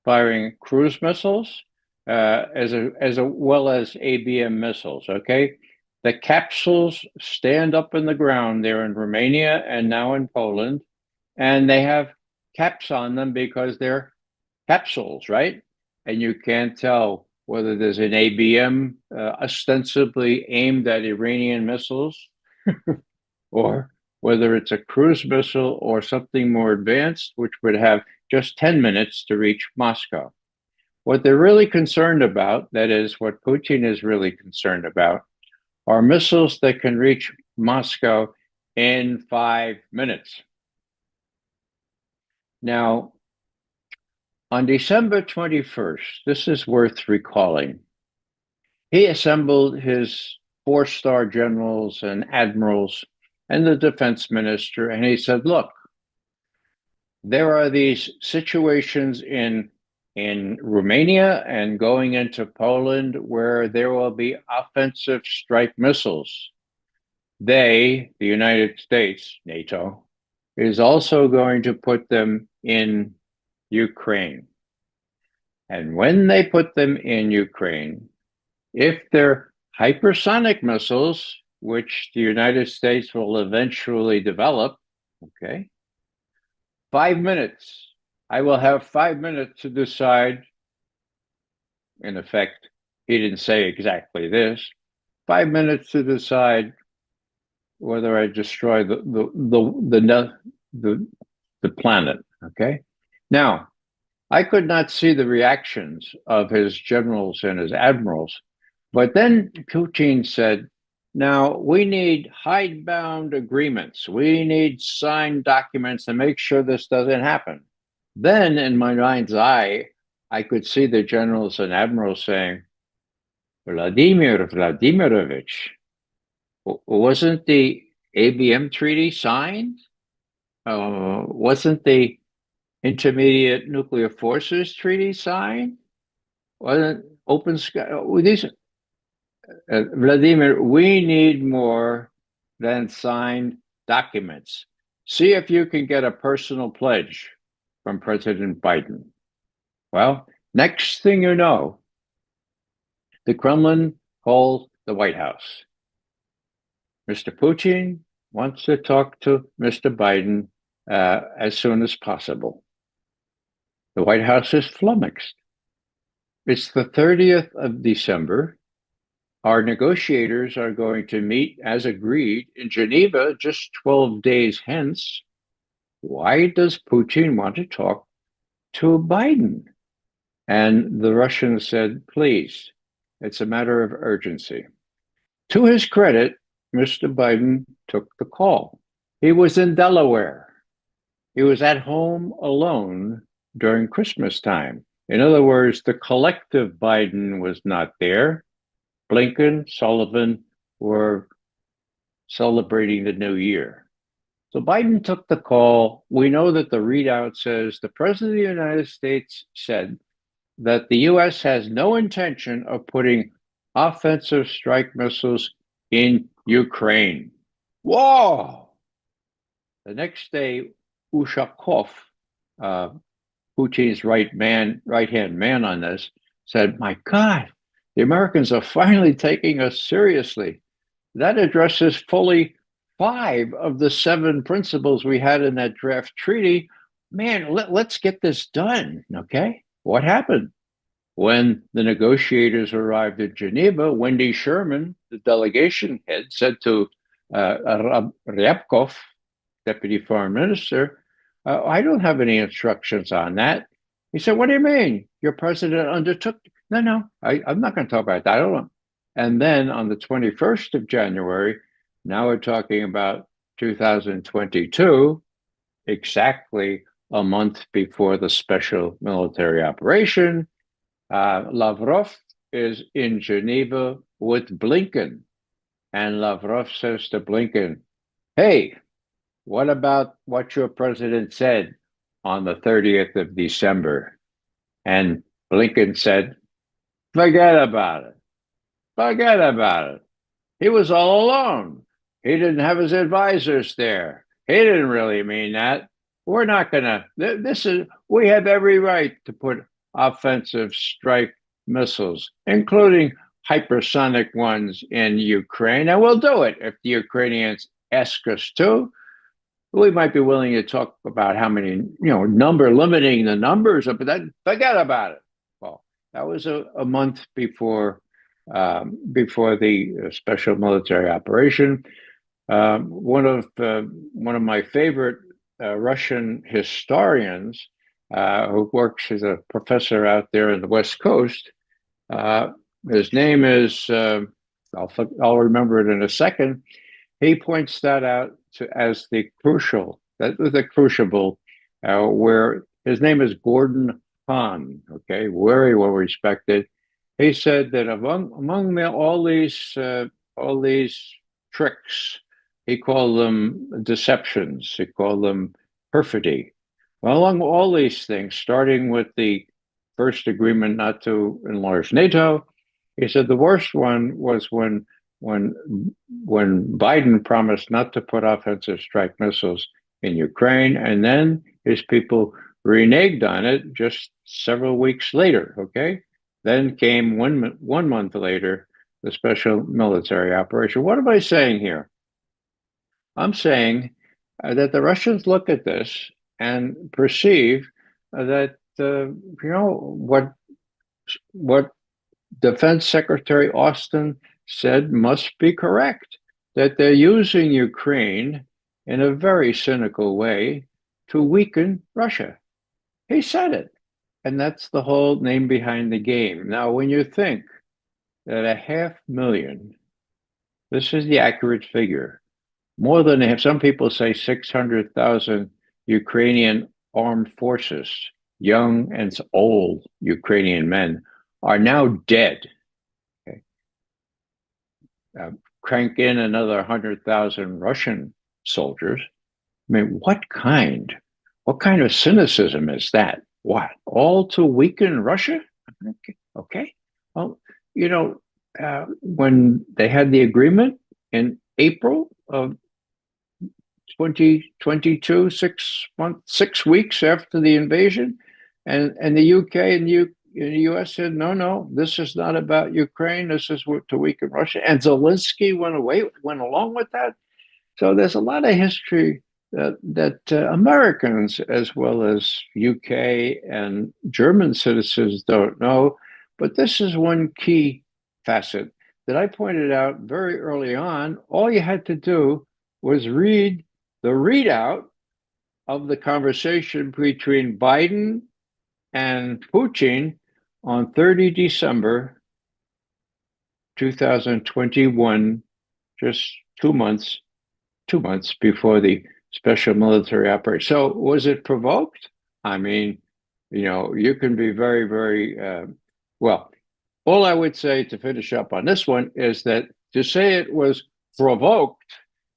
S3: firing cruise missiles, as well as ABM missiles. Okay, the capsules stand up in the ground there in Romania and now in Poland, and they have caps on them because they're capsules, right? And you can't tell whether there's an ABM ostensibly aimed at Iranian missiles or whether it's a cruise missile or something more advanced, which would have just 10 minutes to reach Moscow. What they're really concerned about, that is, what Putin is really concerned about, are missiles that can reach Moscow in 5 minutes. Now, on December 21st, this is worth recalling, he assembled his four-star generals and admirals and the defense minister, and he said, look, there are these situations in Romania and going into Poland where there will be offensive strike missiles. They, the United States, NATO, is also going to put them in Ukraine. And when they put them in Ukraine, if they're hypersonic missiles, which the United States will eventually develop, okay, 5 minutes. I will have 5 minutes to decide. In effect, he didn't say exactly this. 5 minutes to decide whether I destroy the planet. Okay. Now, I could not see the reactions of his generals and his admirals, but then Putin said, now, we need hidebound agreements. We need signed documents to make sure this doesn't happen. Then, in my mind's eye, I could see the generals and admirals saying, Vladimir Vladimirovich, wasn't the ABM treaty signed? Wasn't the Intermediate Nuclear Forces Treaty signed? Wasn't Open Sky? These Vladimir, we need more than signed documents. See if you can get a personal pledge from President Biden. Well, next thing you know, the Kremlin called the White House. Mr. Putin wants to talk to Mr. Biden as soon as possible. The White House is flummoxed. It's the 30th of December. Our negotiators are going to meet as agreed in Geneva just 12 days hence. Why does Putin want to talk to Biden? And the Russians said, please, it's a matter of urgency. To his credit, Mr. Biden took the call. He was in Delaware. He was at home alone during Christmas time. In other words, the collective Biden was not there. Blinken, Sullivan were celebrating the new year. So Biden took the call. We know that the readout says the President of the United States said that the U.S. has no intention of putting offensive strike missiles in Ukraine. Whoa! The next day, Ushakov, Putin's right-hand man on this, said, "My God, the Americans are finally taking us seriously." That addresses fully 5 of the 7 principles we had in that draft treaty. Man, let's get this done, okay? What happened? When the negotiators arrived at Geneva, Wendy Sherman, the delegation head, said to Ryabkov, deputy foreign minister, "I don't have any instructions on that." He said, "What do you mean? Your president undertook?" No, I'm not going to talk about that. I don't know. And then on the 21st of January, now we're talking about 2022, exactly a month before the special military operation, Lavrov is in Geneva with Blinken. And Lavrov says to Blinken, "Hey, what about what your president said on the 30th of December?" And Blinken said, "Forget about it. Forget about it. He was all alone. He didn't have his advisors there. He didn't really mean that. We're not going to, we have every right to put offensive strike missiles, including hypersonic ones in Ukraine. And we'll do it if the Ukrainians ask us to. We might be willing to talk about how many, limiting the numbers, but then forget about it." Well, that was a month before the special military operation. One of my favorite Russian historians, who works as a professor out there in the West Coast, his name is I'll remember it in a second. He points that out as the crucible, where his name is Gordon Hahn. Okay, very well respected. He said that among all these tricks, he called them deceptions. He called them perfidy. Well, among all these things, starting with the first agreement not to enlarge NATO, he said the worst one was when Biden promised not to put offensive strike missiles in Ukraine, and then his people reneged on it just several weeks later. Okay. Then came one month later, the special military operation. What am I saying here? I'm saying that the Russians look at this and perceive that what Defense Secretary Austin said must be correct, that they're using Ukraine in a very cynical way to weaken Russia. He said it. And that's the whole name behind the game. Now, when you think that 500,000, this is the accurate figure, more than some people say 600,000 Ukrainian armed forces, young and old Ukrainian men, are now dead. Okay. Crank in another 100,000 Russian soldiers. I mean, what kind of cynicism is that? What, all to weaken Russia? Okay. Well, when they had the agreement in April of 2022, 6 weeks after the invasion, and the UK and the US said, no, this is not about Ukraine. This is to weaken Russia. And Zelensky went along with that. So there's a lot of history that Americans, as well as UK and German citizens, don't know. But this is one key facet that I pointed out very early on. All you had to do was read the readout of the conversation between Biden and Putin on 30 December 2021, just 2 months before the special military operation. So was it provoked? I mean, you can be very, very, well, all I would say to finish up on this one is that To say it was provoked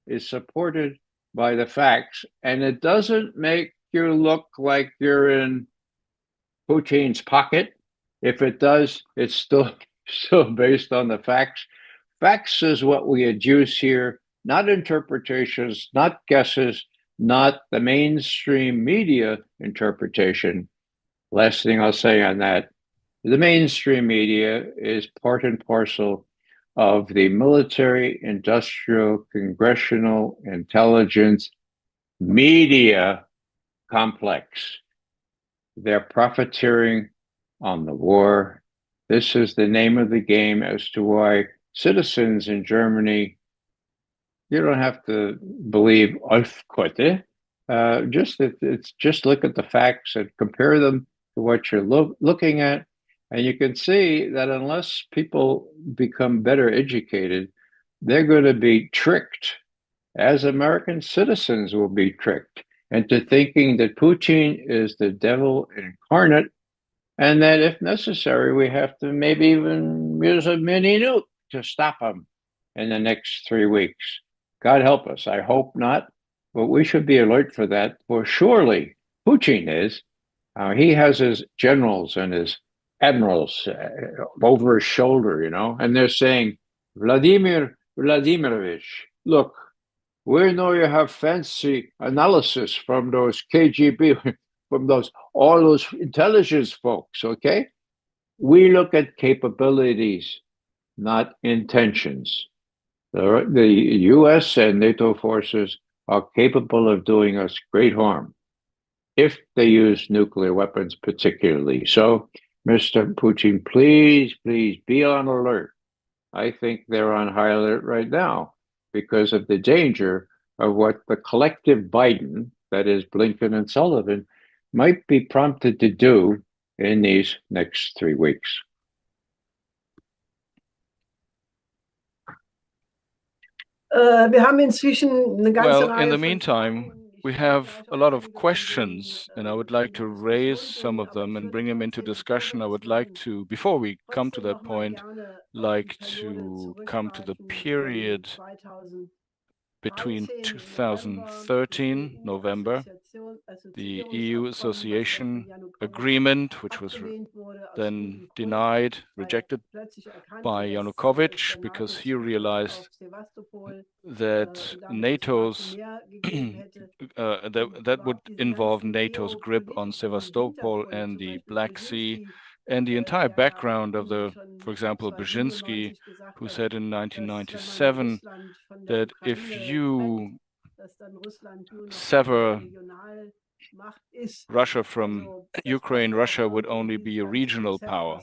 S3: is supported by the facts, and it doesn't make you look like you're in Putin's pocket. If it does, it's still based on the facts. Facts is what we adduce here, not interpretations, not guesses, not the mainstream media interpretation. Last thing I'll say on that, the mainstream media is part and parcel of the military, industrial, congressional, intelligence, media complex. They're profiteering on the war. This is the name of the game as to why citizens in Germany, you don't have to believe Aufquote. Just look at the facts and compare them to what you're looking at, and you can see that unless people become better educated, they're going to be tricked, as American citizens will be tricked into thinking that Putin is the devil incarnate, and that if necessary, we have to maybe even use a mini nuke to stop him in the next 3 weeks. God help us. I hope not, but we should be alert for that. For surely Putin is. He has his generals and his admirals over his shoulder, and they're saying, Vladimir Vladimirovich, look, we know you have fancy analysis from those KGB, from all those intelligence folks, okay? We look at capabilities, not intentions. The US and NATO forces are capable of doing us great harm if they use nuclear weapons particularly. So, Mr. Putin, please be on alert. I think they're on high alert right now because of the danger of what the collective Biden, that is Blinken and Sullivan, might be prompted to do in these next 3 weeks.
S2: Wir haben inzwischen eine ganze
S1: Well,
S2: Reihe
S1: in the
S2: von
S1: meantime,
S2: Fragen.
S1: we have a lot of questions, and I would like to raise some of them and bring them into discussion. I would like to, before we come to that point, like to come to the period between 2013, November, the EU Association Agreement, which was then denied, rejected by Yanukovych because he realized that NATO's that would involve NATO's grip on Sevastopol and the Black Sea, and the entire background of for example, Brzezinski, who said in 1997 that if you sever Russia from Ukraine, Russia would only be a regional power.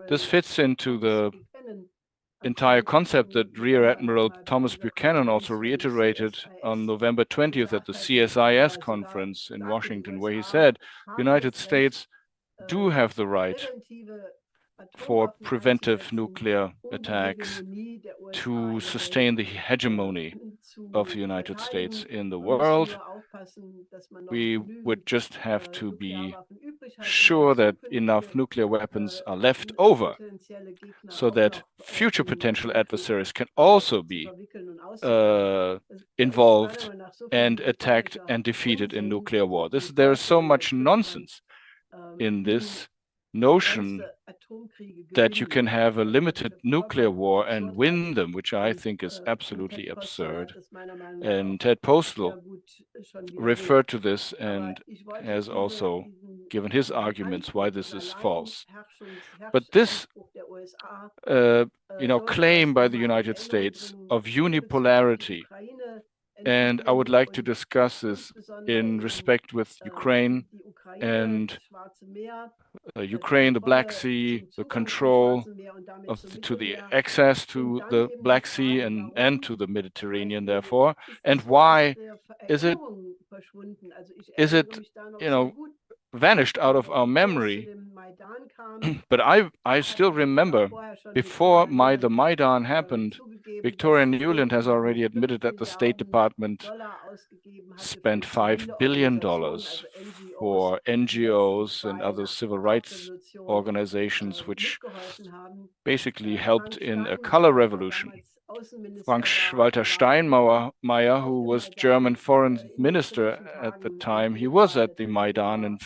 S1: This fits into the entire concept that Rear Admiral Thomas Buchanan also reiterated on November 20th at the CSIS conference in Washington, where he said the United States do have the right for preventive nuclear attacks to sustain the hegemony of the United States in the world. We would just have to be sure that enough nuclear weapons are left over so that future potential adversaries can also be involved and attacked and defeated in nuclear war. There is so much nonsense in this notion that you can have a limited nuclear war and win them, which I think is absolutely absurd. And Ted Postel referred to this and has also given his arguments why this is false. But this claim by the United States of unipolarity, and I would like to discuss this in respect with Ukraine and Ukraine, the Black Sea, the control to the access to the Black Sea and to the Mediterranean, therefore, and why is it vanished out of our memory? But I still remember before the Maidan happened, Victoria Nuland has already admitted that the State Department spent $5 billion for NGOs and other civil rights organizations, which basically helped in a color revolution. Frank-Walter Steinmeier, who was German foreign minister at the time, he was at the Maidan in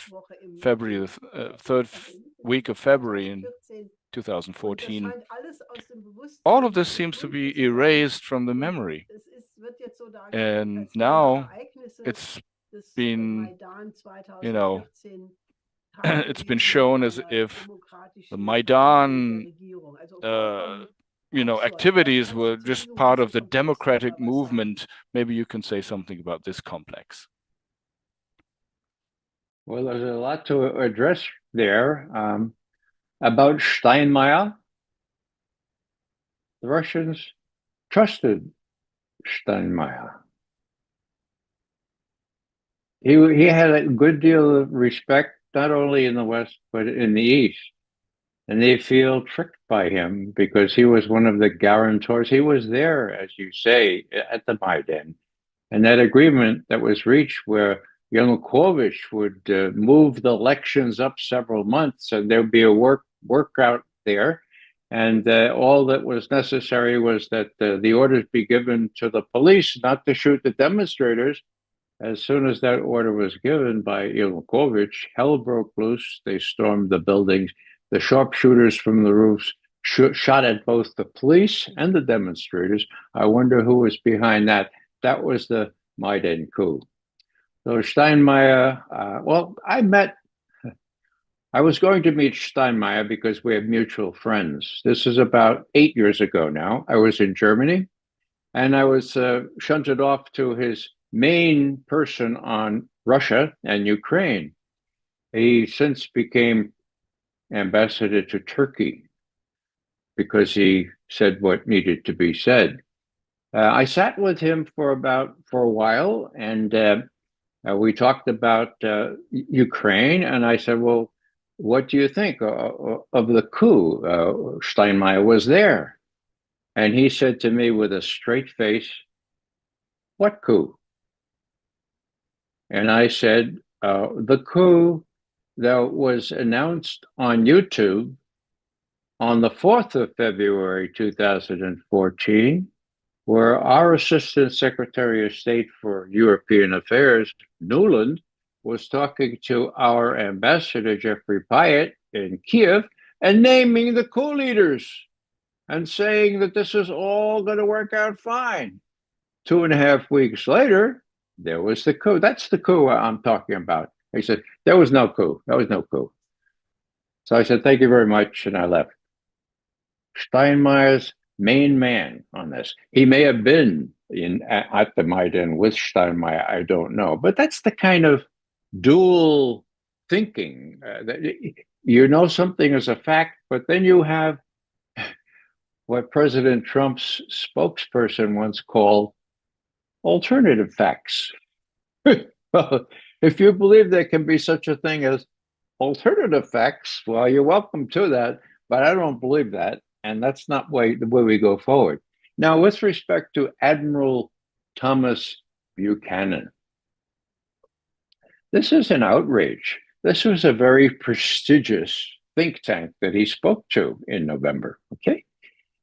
S1: February, the third week of February in 2014. All of this seems to be erased from the memory. And now it's been, it's been shown as if the Maidan, activities were just part of the democratic movement. Maybe you can say something about this complex.
S3: Well, there's a lot to address there. About Steinmeier, the Russians trusted Steinmeier. He had a good deal of respect, not only in the West, but in the East. And they feel tricked by him because he was one of the guarantors. He was there, as you say, at the Maidan. And that agreement that was reached where Yanukovych would move the elections up several months, and there would be a workout there. And all that was necessary was that the orders be given to the police not to shoot the demonstrators. As soon as that order was given by Yanukovych, hell broke loose. They stormed the buildings. The sharpshooters from the roofs shot at both the police and the demonstrators. I wonder who was behind that. That was the Maidan coup. So Steinmeier, I was going to meet Steinmeier because we have mutual friends. This is about 8 years ago now. I was in Germany, and I was shunted off to his main person on Russia and Ukraine. He since became ambassador to Turkey because he said what needed to be said. I sat with him for a while, and we talked about Ukraine, and I said, well, what do you think of the coup? Steinmeier was there. And he said to me with a straight face, what coup? And I said, the coup that was announced on YouTube on the 4th of February, 2014, where our Assistant Secretary of State for European Affairs, Nuland, was talking to our ambassador, Jeffrey Pyatt, in Kiev, and naming the coup leaders and saying that this is all going to work out fine. 2.5 weeks later, there was the coup. That's the coup I'm talking about. He said, there was no coup. There was no coup. So I said, thank you very much, and I left. Steinmeier's main man on this. He may have been at the Maidan with Steinmeier, I don't know. But that's the kind of dual thinking. That you know something is a fact, but then you have what President Trump's spokesperson once called alternative facts. Well, if you believe there can be such a thing as alternative facts, well, you're welcome to that, but I don't believe that, and that's not the way we go forward. Now, with respect to Admiral Thomas Buchanan, this is an outrage. This was a very prestigious think tank that he spoke to in November, okay?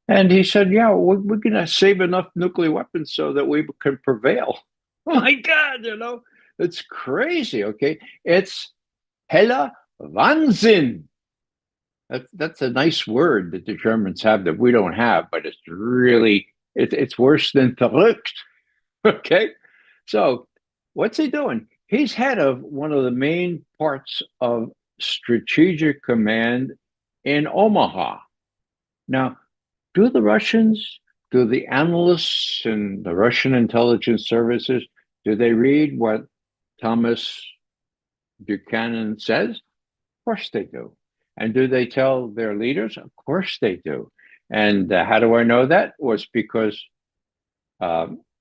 S3: And he said, yeah, we're going to save enough nuclear weapons so that we can prevail. Oh my God, it's crazy, okay? It's Hella Wahnsinn. That's a nice word that the Germans have that we don't have, but it's really, it's worse than verrückt, okay? So what's he doing? He's head of one of the main parts of strategic command in Omaha. Now, do the analysts in the Russian intelligence services, do they read what Thomas Buchanan says? Of course they do. And do they tell their leaders? Of course they do. And how do I know that? Was because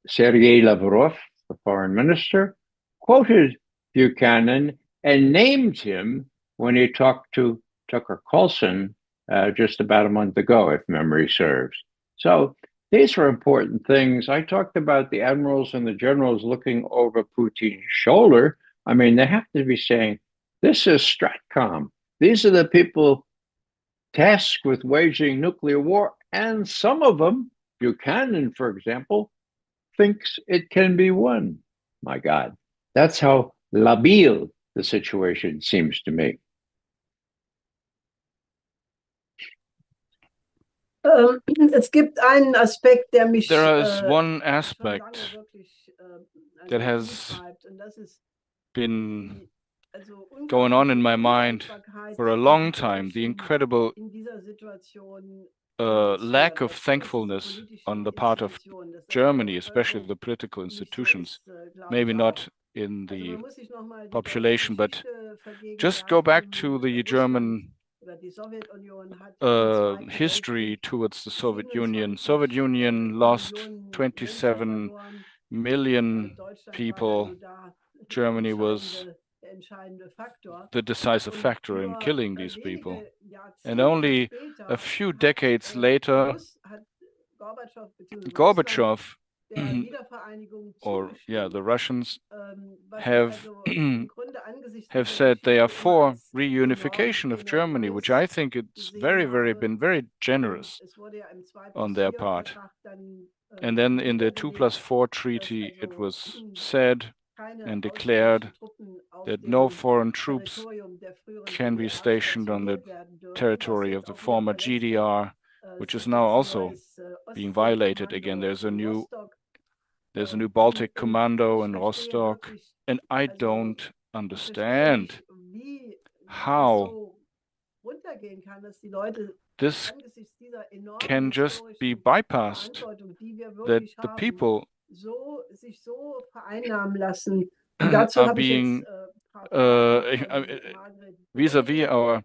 S3: Sergei Lavrov, the foreign minister, quoted Buchanan and named him when he talked to Tucker Carlson just about a month ago, if memory serves. So These were important things. I talked about the admirals and the generals looking over Putin's shoulder. I mean, they have to be saying, this is Stratcom. These are the people tasked with waging nuclear war. And some of them, Buchanan, for example, thinks it can be won. My God, that's how labil the situation seems to me.
S2: Es gibt einen Aspekt, der mich
S1: There is one aspect that has been going on in my mind for a long time, the incredible lack of thankfulness on the part of Germany, especially the political institutions, maybe not in the population, but just go back to the German history towards the Soviet Union. Soviet Union lost 27 million people. Germany was the decisive factor in killing these people. And only a few decades later, Gorbachev, or the Russians have said they are for reunification of Germany, which I think it's been very generous on their part. And then in the 2+4 treaty, it was said and declared that no foreign troops can be stationed on the territory of the former GDR, which is now also being violated again. There's a new Baltic commando in Rostock, and I don't understand how this can just be bypassed, that the people are being vis-a-vis our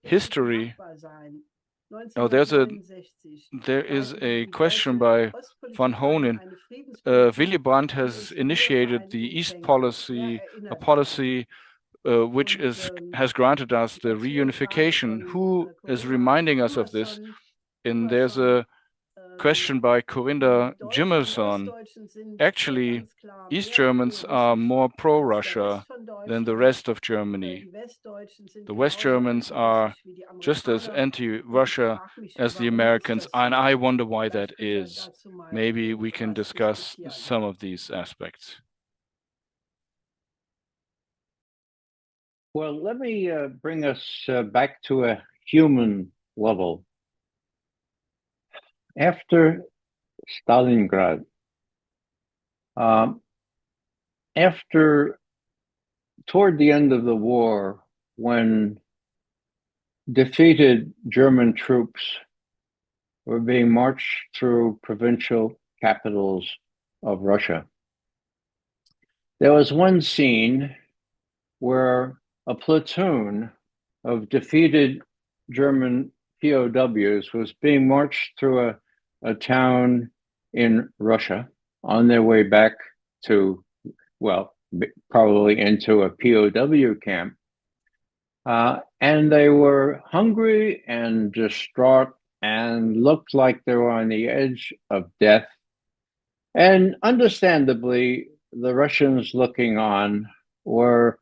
S1: history. Oh, there is a question by Van Honen. Willy Brandt has initiated the East policy, a policy which has granted us the reunification. Who is reminding us of this? And there's a question by Corinda Jimerson. Actually, East Germans are more pro-Russia than the rest of Germany. The West Germans are just as anti-Russia as the Americans, and I wonder why that is. Maybe we can discuss some of these aspects.
S3: Well, let me bring us back to a human level. After Stalingrad, toward the end of the war, when defeated German troops were being marched through provincial capitals of Russia, there was one scene where a platoon of defeated German POWs was being marched through a town in Russia on their way back to, well, probably into a POW camp. And they were hungry and distraught and looked like they were on the edge of death. And understandably, the Russians looking on were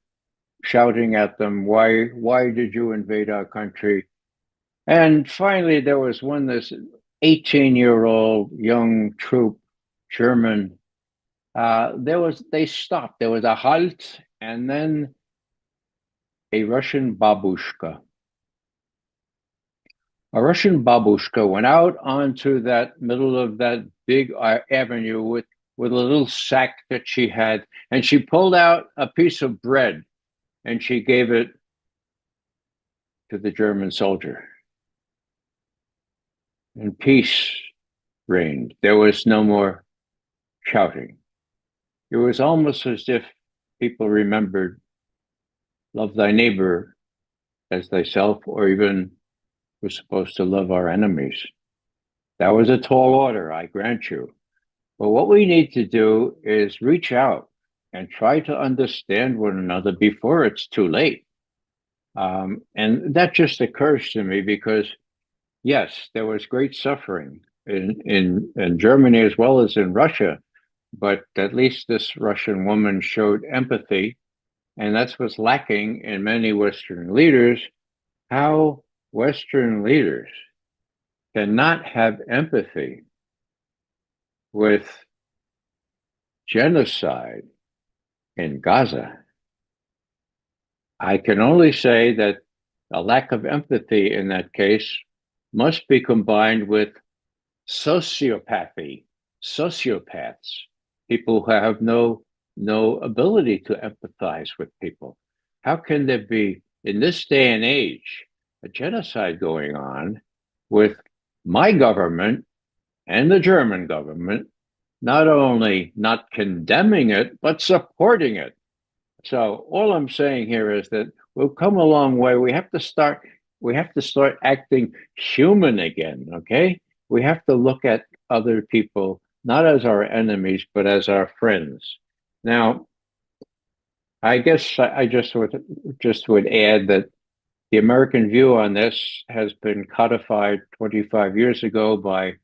S3: shouting at them, why did you invade our country? And finally, there was this 18-year-old young troop, German. They stopped. There was a halt, and then a Russian babushka. A Russian babushka went out onto that middle of that big avenue with a little sack that she had, and she pulled out a piece of bread, and she gave it to the German soldier. And peace reigned. There was no more shouting. It was almost as if people remembered, love thy neighbor as thyself, or even we're supposed to love our enemies. That was a tall order, I grant you. But what we need to do is reach out and try to understand one another before it's too late. And that just occurs to me because yes, there was great suffering in Germany as well as in Russia, but at least this Russian woman showed empathy, and that's what's lacking in many Western leaders. How Western leaders cannot have empathy with genocide in Gaza. I can only say that a lack of empathy in that case must be combined with sociopathy, sociopaths, people who have no ability to empathize with people. How can there be, in this day and age, a genocide going on with my government and the German government not only not condemning it, but supporting it? So all I'm saying here is that we've come a long way. We have to start acting human again, okay? We have to look at other people not as our enemies, but as our friends. Now, I guess I just would add that the American view on this has been codified 25 years ago by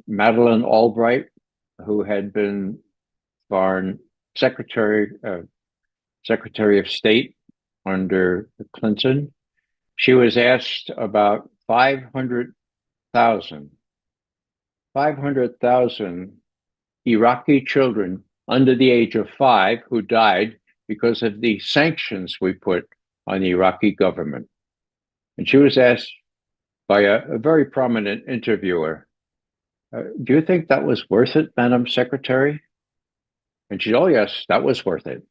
S3: Madeleine Albright, who had been foreign secretary of State under Clinton. She was asked about 500,000 Iraqi children under the age of 5 who died because of the sanctions we put on the Iraqi government. And she was asked by a very prominent interviewer, do you think that was worth it, Madam Secretary? And she said, oh, yes, that was worth it.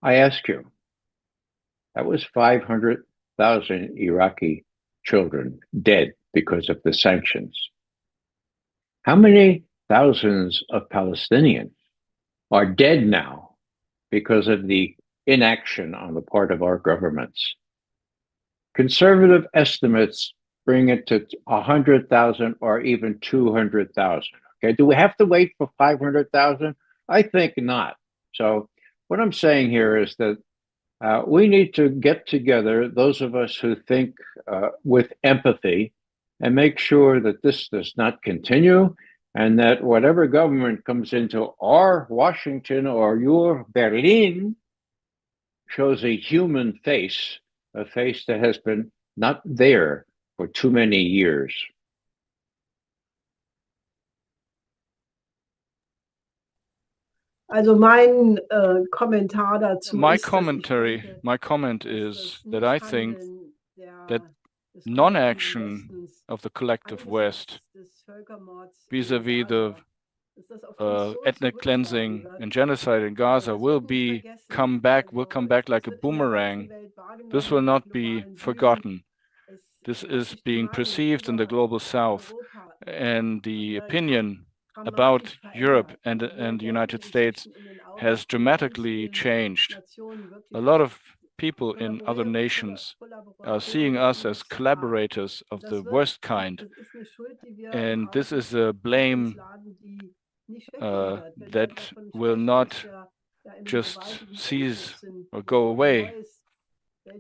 S3: I ask you, that was 500,000 Iraqi children dead because of the sanctions. How many thousands of Palestinians are dead now because of the inaction on the part of our governments? Conservative estimates bring it to 100,000 or even 200,000. Okay, do we have to wait for 500,000? I think not. So what I'm saying here is that we need to get together, those of us who think with empathy, and make sure that this does not continue, and that whatever government comes into our Washington or your Berlin shows a human face, a face that has been not there for too many years.
S2: Also mein Kommentar dazu
S1: My
S2: ist, dass ich denke,
S1: my comment is that I think that
S2: des
S1: non-action
S2: kollektiven Westens
S1: of the collective West
S2: angesichts des Völkermords in
S1: vis-a-vis the
S2: Gaza, dass das auf uns so
S1: ethnic
S2: zurückschlagen
S1: cleansing
S2: wird.
S1: and genocide in Gaza
S2: Das
S1: will
S2: wird nicht vergessen.
S1: come back like a
S2: Das wird in der
S1: boomerang.
S2: ganzen Welt wahrgenommen,
S1: This will
S2: im
S1: not be
S2: globalen Süden.
S1: forgotten.
S2: Es
S1: This
S2: hat
S1: is
S2: sich
S1: being
S2: die Meinung
S1: perceived in the
S2: über
S1: global South,
S2: Europa
S1: and the
S2: Amerika
S1: opinion about
S2: dramatisch
S1: Europe
S2: verändert.
S1: and
S2: Wir
S1: the
S2: werden
S1: United States
S2: inzwischen in den Augen
S1: has
S2: von ganz
S1: dramatically
S2: vielen
S1: changed.
S2: Nationen
S1: A
S2: wirklich
S1: lot
S2: als
S1: of people in other nations are seeing
S2: Kollaborateure
S1: us
S2: im
S1: as
S2: letzten Jahr.
S1: collaborators of
S2: Das
S1: the
S2: wird,
S1: worst kind.
S2: das ist eine Schuld, die wir im
S1: And this is
S2: Augenblick
S1: a
S2: auf
S1: blame
S2: uns laden, die nicht weggehen wird. Wenn wir
S1: that
S2: davon
S1: will
S2: sprechen,
S1: not
S2: dass wir ja in einem
S1: just
S2: gewaltigen
S1: cease
S2: Umbruch sind,
S1: or go
S2: wo ein
S1: away.
S2: neues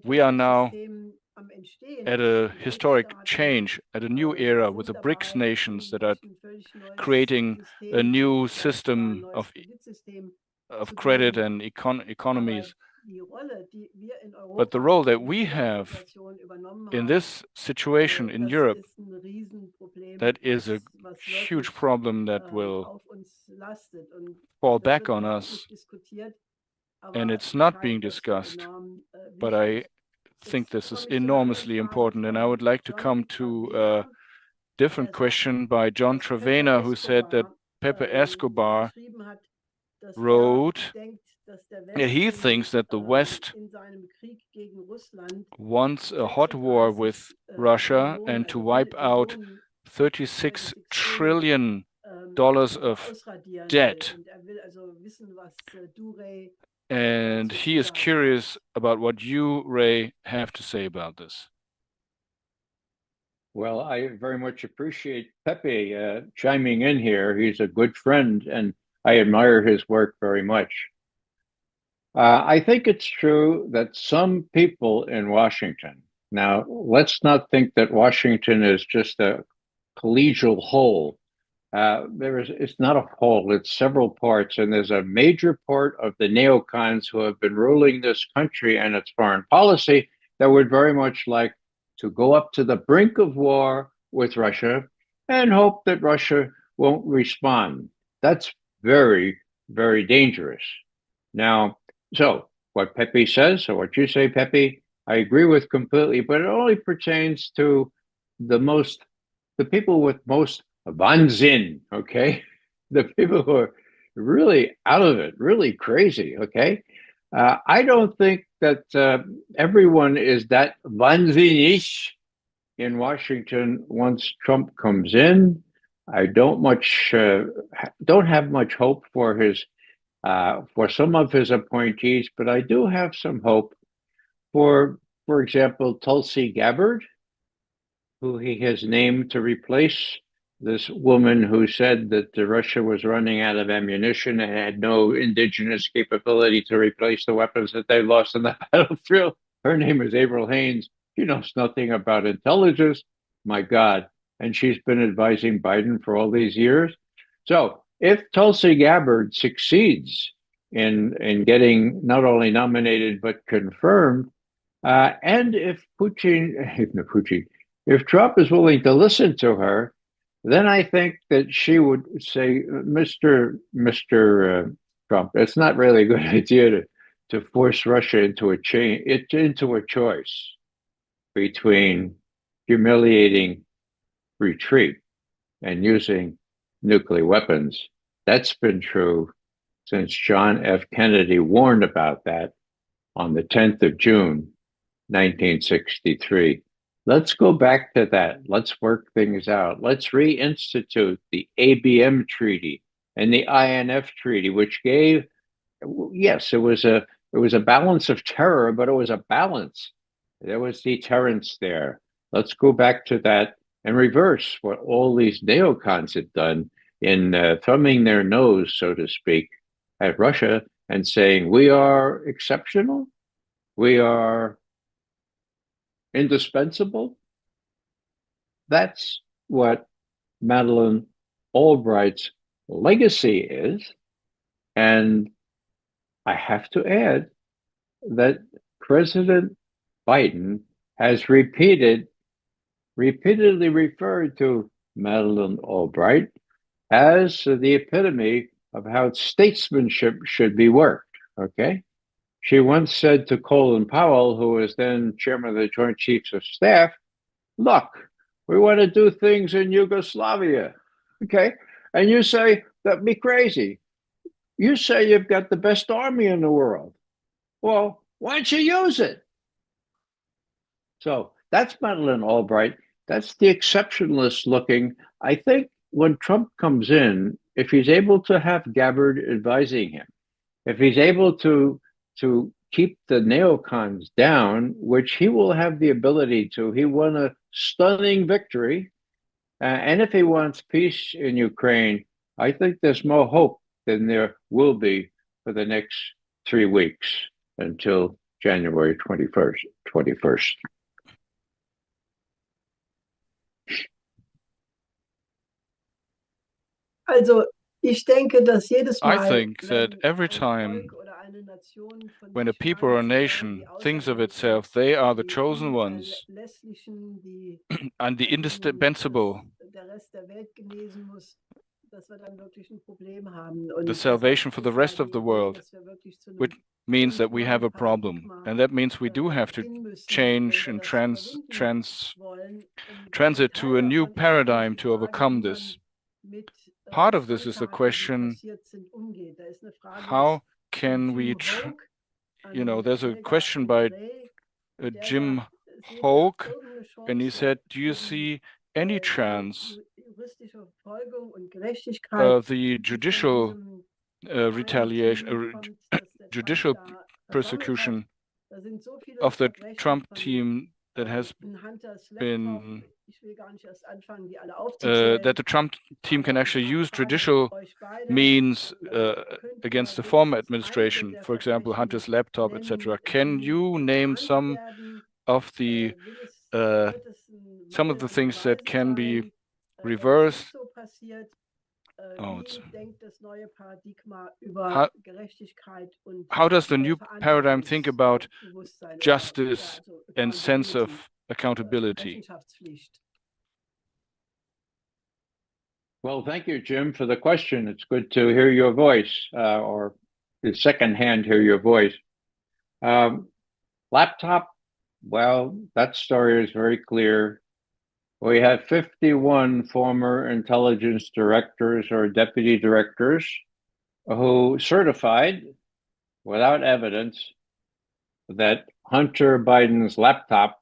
S1: We are now
S2: Weltwirtschaftssystem am Entstehen
S1: at
S2: ist.
S1: a
S2: Die
S1: historic
S2: BRICS-Staaten
S1: change, at a new era with
S2: sind
S1: the BRICS
S2: dabei,
S1: nations that are
S2: sich ein völlig neues
S1: creating a
S2: System,
S1: new
S2: vielleicht sogar ein
S1: system
S2: neues Kreditsystem
S1: of
S2: zu
S1: credit
S2: gründen.
S1: and economies.
S2: Aber die Rolle, die wir in
S1: But the
S2: Europa
S1: role that
S2: in
S1: we
S2: dieser
S1: have
S2: Situation übernommen
S1: in
S2: haben,
S1: this situation in
S2: das
S1: Europe,
S2: ist ein Riesenproblem,
S1: that is a
S2: was
S1: huge
S2: wirklich
S1: problem that will
S2: auf uns lastet. Und
S1: fall
S2: das
S1: back
S2: wird
S1: on
S2: überhaupt
S1: us.
S2: nicht diskutiert,
S1: And
S2: aber
S1: it's not
S2: ich
S1: being
S2: halte das für
S1: discussed.
S2: enorm
S1: But I
S2: wichtig.
S1: think
S2: Jetzt
S1: this is
S2: komme ich zu einer anderen
S1: enormously
S2: Frage
S1: important. And I would
S2: von
S1: like to
S2: John
S1: come to a
S2: Travena,
S1: different
S2: der sagt,
S1: question by John
S2: dass Pepe
S1: Travena, who said that
S2: Escobar
S1: Pepe Escobar
S2: geschrieben hat, dass
S1: wrote
S2: denkt, dass der
S1: that he
S2: Westen
S1: thinks that the West
S2: in seinem Krieg gegen Russland
S1: wants a hot war with Russia and to wipe out
S2: Billionen
S1: $36 trillion of
S2: ausradieren
S1: debt.
S2: will. Und will also wissen, was Duray
S1: And
S2: dazu
S1: he
S2: zu
S1: is
S2: sagen
S1: curious about what you, Ray, have to say about this.
S3: Well, I very much appreciate Pepe chiming in here. He's a good friend, and I admire his work very much. I think it's true that some people in Washington, now let's not think that Washington is just a collegial whole. It's not a whole, it's several parts, and there's a major part of the neocons who have been ruling this country and its foreign policy that would very much like to go up to the brink of war with Russia and hope that Russia won't respond. That's very, very dangerous. Now, so what Pepe says, or what you say, Pepe, I agree with completely, but it only pertains to the people with most Wahnsinn, okay? The people who are really out of it, really crazy, okay? I don't think that everyone is that wahnsinnig in Washington once Trump comes in. I don't have much hope for some of his appointees, but I do have some hope for example, Tulsi Gabbard, who he has named to replace this woman who said that Russia was running out of ammunition and had no indigenous capability to replace the weapons that they lost in the battlefield. Her name is Avril Haines. She knows nothing about intelligence. My God. And she's been advising Biden for all these years. So if Tulsi Gabbard succeeds in getting not only nominated but confirmed, and if if Trump is willing to listen to her, then I think that she would say, Mr. Trump, it's not really a good idea to force Russia into a choice between humiliating retreat and using nuclear weapons. That's been true since John F. Kennedy warned about that on the 10th of June, 1963. Let's go back to that. Let's work things out. Let's reinstitute the ABM Treaty and the INF Treaty, which gave, yes, it was a balance of terror, but it was a balance. There was deterrence there. Let's go back to that and reverse what all these neocons had done in thumbing their nose, so to speak, at Russia and saying, we are exceptional, we are indispensable. That's what Madeleine Albright's legacy is. And I have to add that President Biden has repeatedly referred to Madeleine Albright as the epitome of how statesmanship should be worked, okay? She once said to Colin Powell, who was then chairman of the Joint Chiefs of Staff, look, we want to do things in Yugoslavia, okay? And you say, that'd be crazy. You say you've got the best army in the world. Well, why don't you use it? So that's Madeleine Albright. That's the exceptionalist looking. I think when Trump comes in, if he's able to have Gabbard advising him, if he's able to keep the neocons down, which he will have the ability to, he won a stunning victory. And if he wants peace in Ukraine, I think there's more hope than there will be for the next 3 weeks until January 21st.
S2: Also, ich denke, dass jedes Mal,
S1: I think that every time when a people or a nation thinks of itself, they are the chosen ones and the indispensable, the salvation for the rest of the world, which means that we have a problem. And that means we do have to change and transit to a new paradigm to overcome this. Part of this is the question, how can we, there's a question by Jim Hoke, and he said, do you see any chance the judicial retaliation, judicial persecution of the Trump team that has been
S2: that
S1: that the Trump team can actually use judicial means against the former administration, for example, Hunter's laptop, etc. Can you name some of the things that can be reversed? How does the new paradigm think about justice and sense of accountability?
S3: Well, thank you, Jim, for the question. It's good to hear your voice, or secondhand hear your voice. Laptop, well, that story is very clear. We have 51 former intelligence directors or deputy directors who certified, without evidence, that Hunter Biden's laptop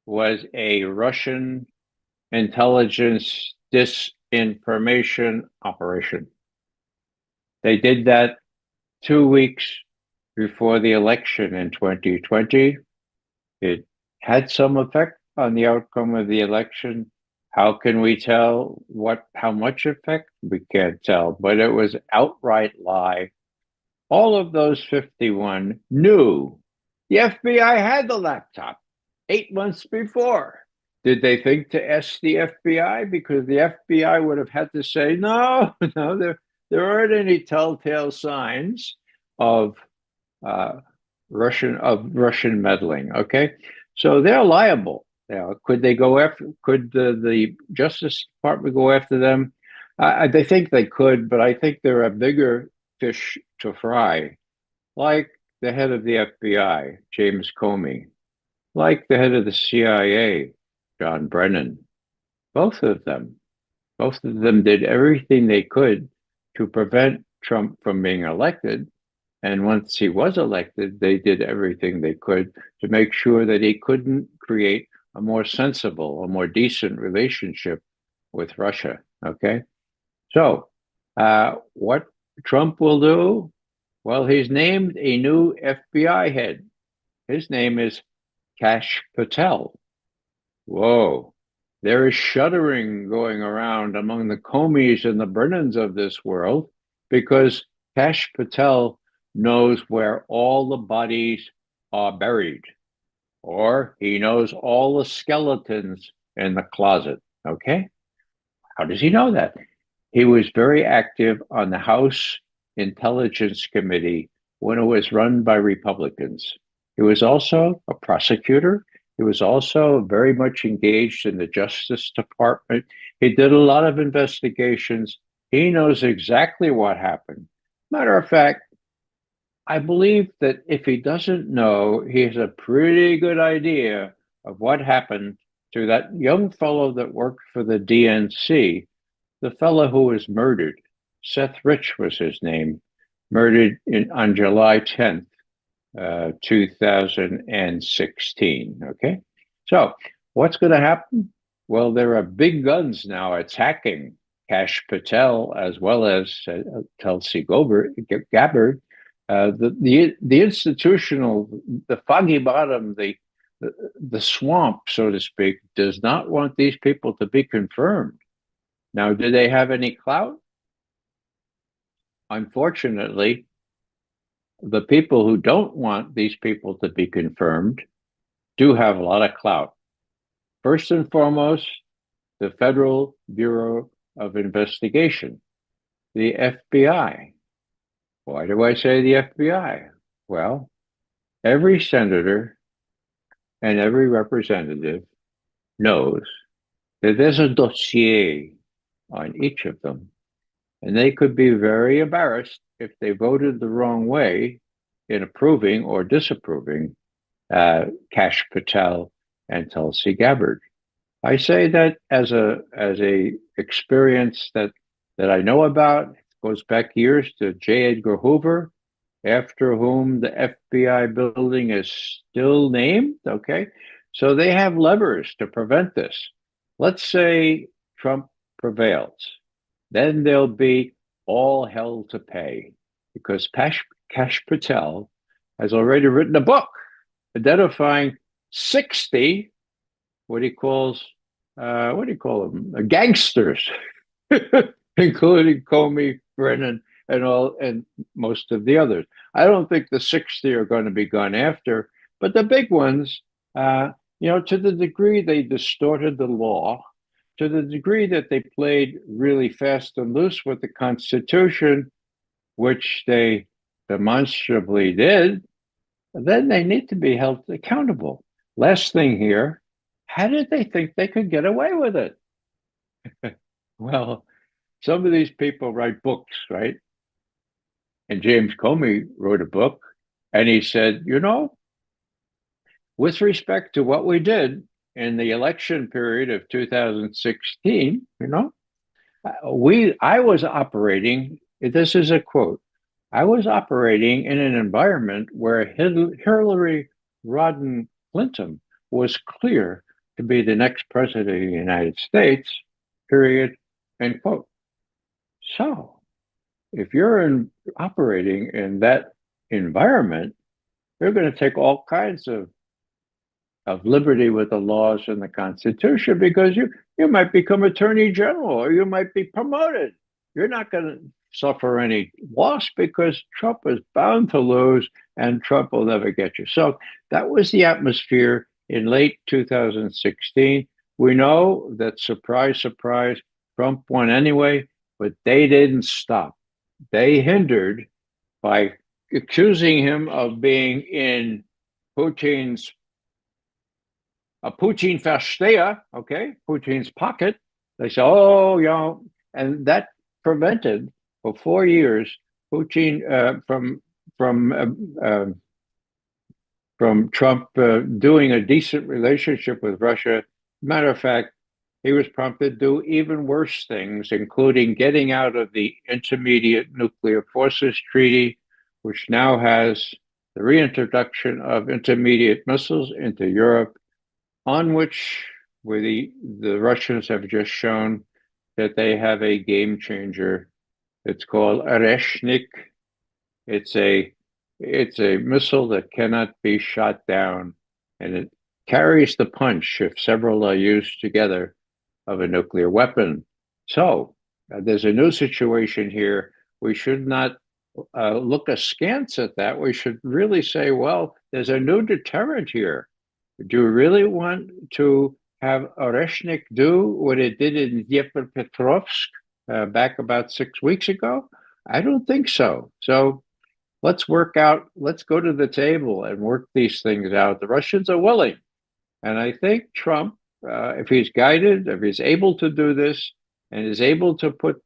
S3: was a Russian intelligence disinformation operation. They did that 2 weeks before the election in 2020. It had some effect on the outcome of the election. How can we tell how much effect? We can't tell, but it was outright lie. All of those 51 knew the FBI had the laptop 8 months before. Did they think to ask the FBI? Because the FBI would have had to say, no, there aren't any telltale signs of Russian meddling. Okay, so they're liable. Could they go after? Could the Justice Department go after them? They think they could, but I think there are bigger fish to fry, like the head of the FBI, James Comey, like the head of the CIA, John Brennan. Both of them did everything they could to prevent Trump from being elected. And once he was elected, they did everything they could to make sure that he couldn't create a more sensible, a more decent relationship with Russia. Okay. So what Trump will do? Well, he's named a new FBI head. His name is Kash Patel. Whoa. There is shuddering going around among the Comeys and the Brennans of this world because Kash Patel knows where all the bodies are buried, or he knows all the skeletons in the closet. Okay? How does he know that? He was very active on the House Intelligence Committee when it was run by Republicans. He was also a prosecutor. He was also very much engaged in the Justice Department. He did a lot of investigations. He knows exactly what happened. Matter of fact, I believe that if he doesn't know, he has a pretty good idea of what happened to that young fellow that worked for the DNC, the fellow who was murdered. Seth Rich was his name, murdered on July 10th. 2016. Okay, so what's going to happen? Well, there are big guns now attacking Kash Patel as well as Tulsi Gabbard. The institutional, the foggy bottom, the swamp, so to speak, does not want these people to be confirmed. Now, do they have any clout? Unfortunately, the people who don't want these people to be confirmed do have a lot of clout. First and foremost, the Federal Bureau of Investigation, the FBI. Why do I say the FBI? Well, every senator and every representative knows that there's a dossier on each of them, and they could be very embarrassed if they voted the wrong way in approving or disapproving Kash Patel and Tulsi Gabbard. I say that as a experience that I know about. It goes back years to J. Edgar Hoover, after whom the FBI building is still named. Okay, so they have levers to prevent this. Let's say Trump prevails, then there'll be all hell to pay, because Kash Patel has already written a book identifying 60 what he calls gangsters, including Comey, Brennan, and most of the others. I don't think the 60 are going to be gone after, but the big ones, to the degree they distorted the law, to the degree that they played really fast and loose with the Constitution, which they demonstrably did, then they need to be held accountable. Last thing here, how did they think they could get away with it? Well, some of these people write books, right? And James Comey wrote a book, and he said, with respect to what we did in the election period of 2016, I was operating, this is a quote, I was operating in an environment where Hillary Rodham Clinton was clear to be the next president of the United States, period, end quote. So, if you're operating in that environment, they're going to take all kinds of liberty with the laws and the Constitution, because you might become Attorney General or you might be promoted. You're not going to suffer any loss because Trump is bound to lose and Trump will never get you. So that was the atmosphere in late 2016. We know that, surprise, surprise, Trump won anyway, but they didn't stop. They hindered by accusing him of being in Putin's Putin Versteher, okay, Putin's pocket. They say, and that prevented for 4 years Putin from Trump doing a decent relationship with Russia. Matter of fact, he was prompted to do even worse things, including getting out of the Intermediate Nuclear Forces Treaty, which now has the reintroduction of intermediate missiles into Europe, on which the Russians have just shown that they have a game changer. It's called Oreshnik. It's a missile that cannot be shot down, and it carries the punch, if several are used together, of a nuclear weapon. So there's a new situation here. We should not look askance at that. We should really say, well, there's a new deterrent here. Do you really want to have Oreshnik do what it did in Dnipropetrovsk back about 6 weeks ago? I don't think so. So let's go to the table and work these things out. The Russians are willing. And I think Trump, if he's guided, if he's able to do this, and is able to put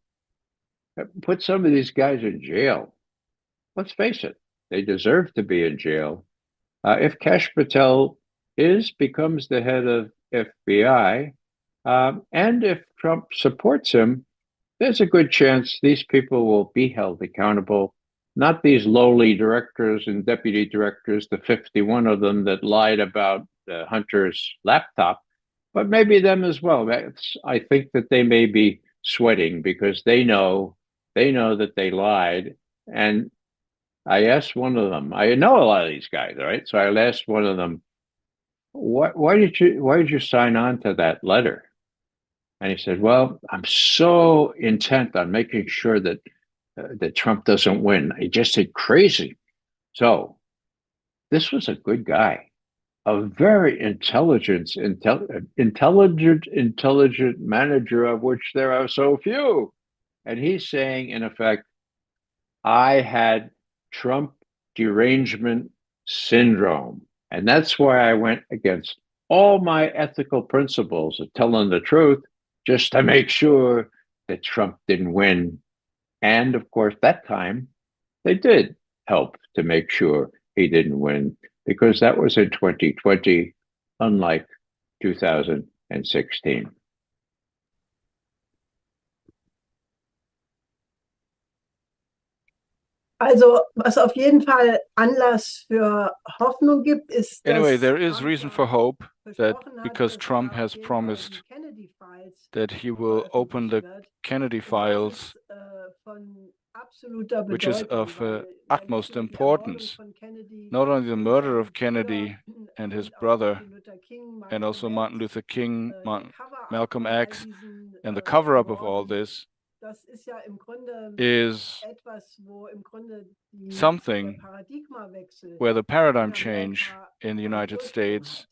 S3: some of these guys in jail, let's face it, they deserve to be in jail. If Kash Patel becomes the head of FBI, and if Trump supports him, there's a good chance these people will be held accountable. Not these lowly directors and deputy directors, the 51 of them that lied about Hunter's laptop, but maybe them as well. I think that they may be sweating because they know that they lied. And I asked one of them, I know a lot of these guys, right? So I asked one of them, why did you sign on to that letter? And he said, well, I'm so intent on making sure that Trump doesn't win. He just did crazy. So this was a good guy, a very intelligent manager, of which there are so few. And he's saying, in effect, I had Trump derangement syndrome. And that's why I went against all my ethical principles of telling the truth, just to make sure that Trump didn't win. And of course, that time, they did help to make sure he didn't win, because that was in 2020, unlike 2016.
S2: Also, was auf jeden Fall Anlass für Hoffnung gibt, ist,
S1: anyway, there is reason for hope that because Trump has promised that he will open the Kennedy files, which is of utmost importance. Not only the murder of Kennedy, and his
S2: und auch
S1: brother,
S2: Martin Luther King,
S1: and also Martin Luther King,
S2: Cover-up
S1: Malcolm
S2: von all
S1: X,
S2: diesen
S1: and the cover-up of all
S2: Morden,
S1: this
S2: das ist ja im Grunde
S1: is
S2: etwas, wo im Grunde der
S1: something
S2: Paradigmawechsel
S1: where the
S2: in
S1: paradigm change
S2: Amerika
S1: in the
S2: seinen
S1: United
S2: Ursprung
S1: States
S2: hat.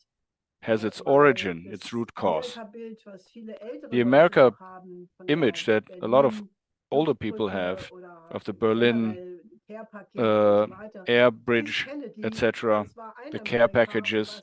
S1: has its
S2: Weil
S1: origin, its
S2: das
S1: root cause.
S2: Amerika-Bild, was viele ältere
S1: The
S2: Leute
S1: America
S2: noch haben, von
S1: image
S2: der
S1: that a lot of older people
S2: Berlin-Luftbrücke
S1: have
S2: oder
S1: of the Berlin
S2: generell Care-Pakete und so weiter,
S1: air
S2: dies
S1: bridge,
S2: Kennedy,
S1: etc.,
S2: das war ein
S1: the care
S2: Amerika,
S1: packages,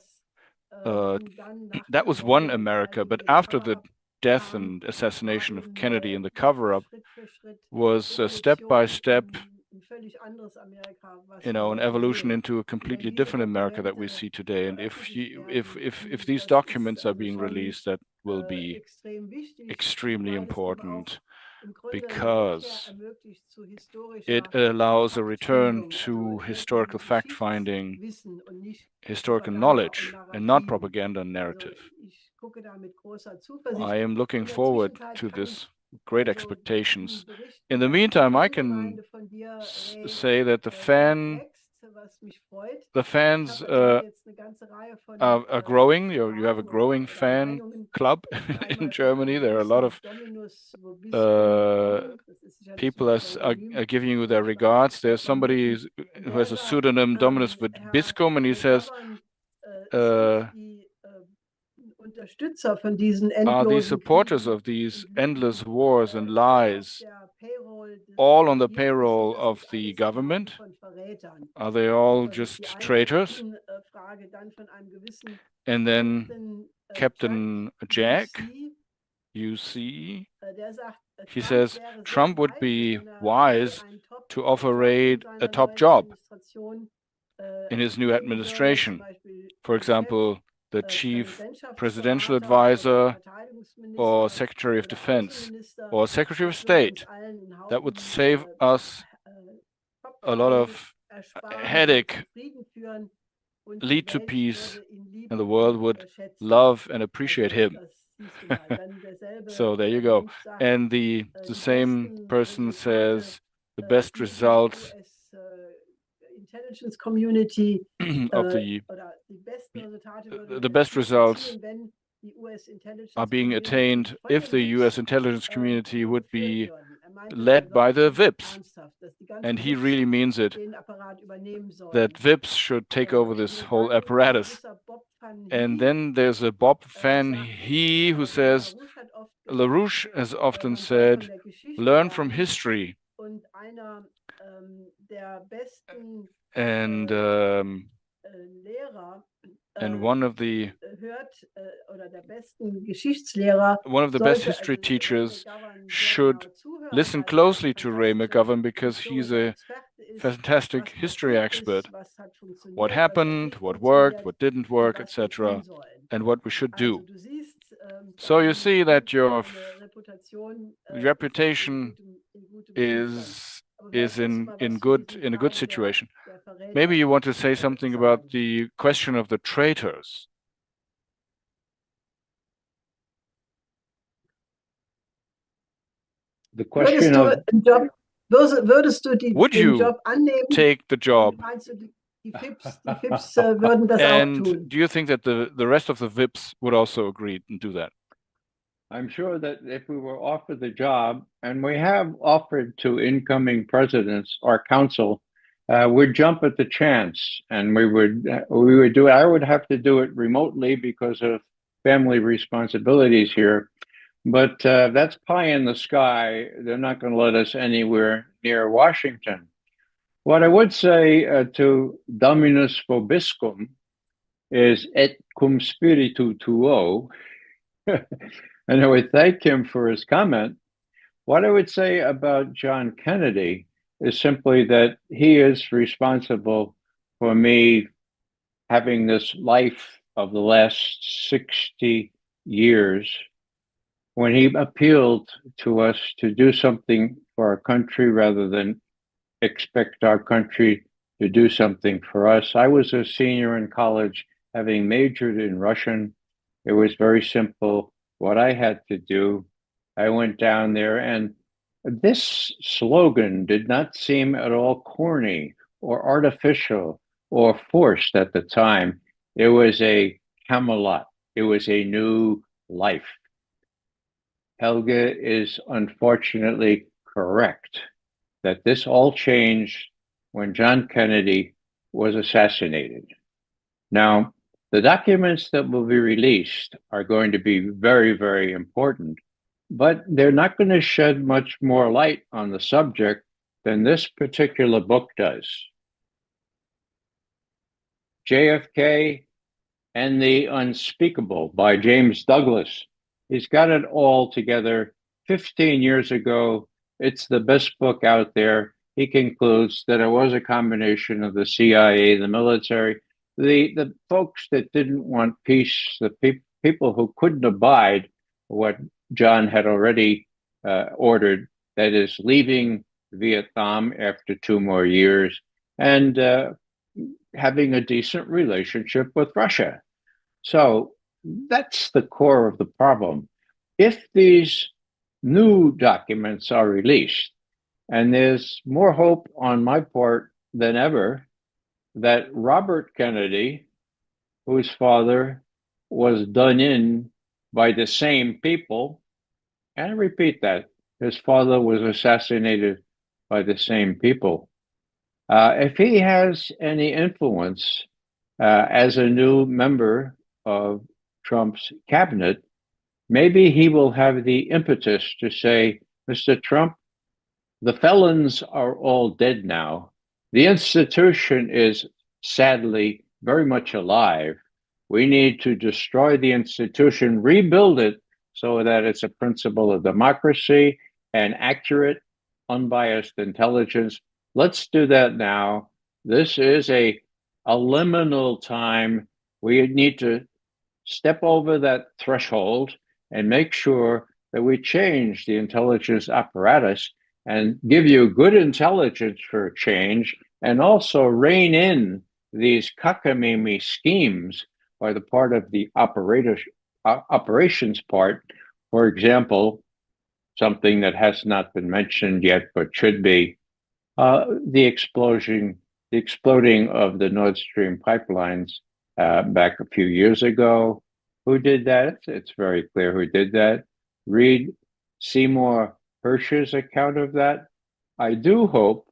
S2: was ihn dann nach
S1: that
S2: der
S1: was one
S2: Morde und all
S1: America. But
S2: dem
S1: after the
S2: Cover-up
S1: death
S2: kam,
S1: and
S2: war
S1: assassination of
S2: eben
S1: Kennedy and the
S2: ja,
S1: cover-up
S2: Schritt für Schritt
S1: was step by
S2: Evolution
S1: step,
S2: in ein völlig anderes Amerika, was
S1: you
S2: wir
S1: know, an
S2: heute
S1: evolution
S2: sehen.
S1: into a
S2: Und wenn
S1: completely
S2: diese
S1: different America that we
S2: Dokumente
S1: see today. And
S2: veröffentlicht
S1: if
S2: werden,
S1: these
S2: das ist
S1: documents are
S2: also
S1: being
S2: schon
S1: released, that will be
S2: extrem wichtig,
S1: extremely
S2: weil es eben auch
S1: important
S2: im Grunde eine Rückkehr
S1: because
S2: ermöglicht zu
S1: it
S2: historischer
S1: allows a return
S2: Faktfindung,
S1: to
S2: also
S1: historical
S2: wirklichem
S1: fact-finding,
S2: Geschichtswissen und nicht
S1: historical
S2: Propaganda und
S1: knowledge, and not
S2: Narrativen.
S1: propaganda and
S2: Also
S1: narrative.
S2: ich gucke da mit großer
S1: I
S2: Zuversicht.
S1: am looking
S2: In der
S1: forward
S2: Zwischenzeit
S1: to
S2: kann
S1: this
S2: ich
S1: great
S2: also
S1: expectations.
S2: berichten,
S1: In the
S2: dass die
S1: meantime, I can
S2: Fangemeinde von dir, Ray,
S1: say that the
S2: stark wächst, was mich freut. Ich
S1: fans
S2: habe also jetzt eine ganze Reihe von
S1: are growing. You have a
S2: Fragen
S1: growing
S2: oder
S1: fan
S2: Meinungen.
S1: club in
S2: Einmal von
S1: Germany.
S2: einem
S1: There are a lot
S2: gewissen
S1: of
S2: Dominus Vobiscum. Das ist sicherlich
S1: people
S2: ein
S1: are
S2: Pseudonym.
S1: giving you their
S2: Ich
S1: regards. There's
S2: vermute,
S1: somebody who
S2: der
S1: has a
S2: sagt,
S1: pseudonym, Dominus
S2: Herr
S1: Viscum, and he says,
S2: McGovern
S1: uh,
S2: sind die Unterstützer von diesen
S1: are the
S2: endlosen
S1: supporters
S2: Kriegen
S1: of these
S2: und
S1: endless
S2: Lügen
S1: wars and
S2: alle auf
S1: lies
S2: der Payroll des
S1: all on the
S2: Regierens und
S1: payroll
S2: das
S1: of
S2: sind
S1: the
S2: alles eine Haufen
S1: government?
S2: von Verrätern.
S1: Are they all
S2: Das ist die
S1: just
S2: eine
S1: traitors?
S2: Frage dann von einem gewissen
S1: And then
S2: Captain
S1: Captain Jack,
S2: UC,
S1: you see,
S2: der sagt,
S1: he
S2: Trump
S1: says
S2: wäre sehr
S1: Trump would
S2: weise,
S1: be
S2: wenn er
S1: wise
S2: einen
S1: to offer
S2: Top-Job in
S1: Raid a
S2: seiner
S1: top
S2: neuen
S1: job
S2: Administration
S1: in his new
S2: nehmen würde, zum
S1: administration.
S2: Beispiel
S1: For
S2: den Chef
S1: example, the chief presidential
S2: Präsidentschaftsberater oder
S1: advisor or
S2: Verteidigungsminister
S1: Secretary of
S2: oder
S1: Defense
S2: Außenminister.
S1: or Secretary of
S2: Das würde uns
S1: State.
S2: allen einen
S1: That would
S2: Haufen
S1: save us a lot
S2: Kopfqualen
S1: of
S2: ersparen, würde
S1: headache,
S2: zu Frieden führen und die
S1: lead to
S2: Welt
S1: peace,
S2: würde ihn lieben
S1: and the world
S2: und
S1: would
S2: schätzen.
S1: love and appreciate
S2: Also
S1: him.
S2: das siehst du mal. Dann derselbe
S1: So there you go.
S2: Mensch sagt,
S1: And the
S2: die
S1: same
S2: besten
S1: person
S2: Resultate,
S1: says the best
S2: die die
S1: results
S2: US Intelligence Community
S1: of the
S2: oder die besten Resultate würden
S1: the
S2: wir
S1: best
S2: nur
S1: results
S2: erzielen, wenn die US Intelligence
S1: are being
S2: Community
S1: attained
S2: von
S1: if
S2: den
S1: the US
S2: VIPs
S1: intelligence community would
S2: geführt
S1: be
S2: würden. Er meinte das
S1: led by the
S2: wirklich
S1: VIPs.
S2: ernsthaft, dass die ganzen
S1: And he
S2: VIPs
S1: really means it,
S2: den Apparat übernehmen sollen.
S1: that VIPs should take over this
S2: Und
S1: whole
S2: dann ein
S1: apparatus.
S2: gewisser Bob van
S1: And
S2: Hie,
S1: then there's a Bob Van
S2: sagt,
S1: He who
S2: Ray
S1: says,
S2: LaRouche hat oft gesagt,
S1: LaRouche has often
S2: man soll von
S1: said,
S2: der Geschichte
S1: learn from
S2: lernen.
S1: history.
S2: Und einer der besten
S1: And
S2: Lehrer
S1: one of the
S2: hört oder der besten Geschichtslehrer
S1: best
S2: sollte
S1: history
S2: also
S1: teachers
S2: Ray McGovern sehr
S1: should
S2: genau zuhören,
S1: listen
S2: weil er
S1: closely
S2: ein
S1: to Ray
S2: fantastischer
S1: McGovern because he's
S2: historischer
S1: a
S2: Experte ist,
S1: fantastic
S2: was
S1: history
S2: passiert
S1: expert.
S2: ist, was hat funktioniert,
S1: What
S2: was hat
S1: happened,
S2: nicht
S1: what worked,
S2: funktioniert
S1: what didn't
S2: und
S1: work,
S2: was wir tun
S1: etc.,
S2: sollen.
S1: and what we should
S2: Also
S1: do.
S2: du siehst,
S1: So you see that your
S2: deine Reputation
S1: reputation
S2: in gutem Zustand. Aber
S1: is
S2: vielleicht willst du mal was zu
S1: good
S2: diesen
S1: in a good
S2: Fragen
S1: situation.
S2: der Verräter
S1: Maybe you want to say something about
S2: sagen.
S1: the question of the traitors.
S3: The question of
S2: Würdest du den
S1: Would you
S2: Job annehmen?
S1: take the job?
S2: Meinst du, die FIPS würden das auch
S1: And
S2: tun?
S1: do you think that the rest of the VIPs would also agree and do that?
S3: I'm sure that if we were offered the job, and we have offered to incoming presidents our counsel, we'd jump at the chance, and we would do it. I would have to do it remotely because of family responsibilities here, but that's pie in the sky. They're not going to let us anywhere near Washington. What I would say to Dominus Vobiscum is et cum spiritu tuo. And I would thank him for his comment. What I would say about John Kennedy is simply that he is responsible for me having this life of the last 60 years when he appealed to us to do something for our country rather than expect our country to do something for us. I was a senior in college, having majored in Russian. It was very simple. What I had to do, I went down there, and this slogan did not seem at all corny or artificial or forced at the time. It was a Camelot. It was a new life. Helga is unfortunately correct that this all changed when John Kennedy was assassinated. Now, the documents that will be released are going to be very, very important, but they're not going to shed much more light on the subject than this particular book does. JFK and the Unspeakable by James Douglas. He's got it all together 15 years ago. It's the best book out there. He concludes that it was a combination of the CIA, the military, the folks that didn't want peace, the people who couldn't abide what John had already ordered, that is, leaving Vietnam after 2 more years and having a decent relationship with Russia. So that's the core of the problem. If these new documents are released, and there's more hope on my part than ever that Robert Kennedy, whose father was done in by the same people, and I repeat that, his father was assassinated by the same people. If he has any influence as a new member of Trump's cabinet, maybe he will have the impetus to say, Mr. Trump, the felons are all dead now. The institution is sadly very much alive. We need to destroy the institution, rebuild it so that it's a principle of democracy and accurate, unbiased intelligence. Let's do that now. This is a liminal time. We need to step over that threshold and make sure that we change the intelligence apparatus and give you good intelligence for a change, and also rein in these cockamamie schemes by the part of the operations part. For example, something that has not been mentioned yet but should be, the exploding of the Nord Stream pipelines back a few years ago. Who did that? It's very clear who did that. Read Seymour Hersh's account of that. I do hope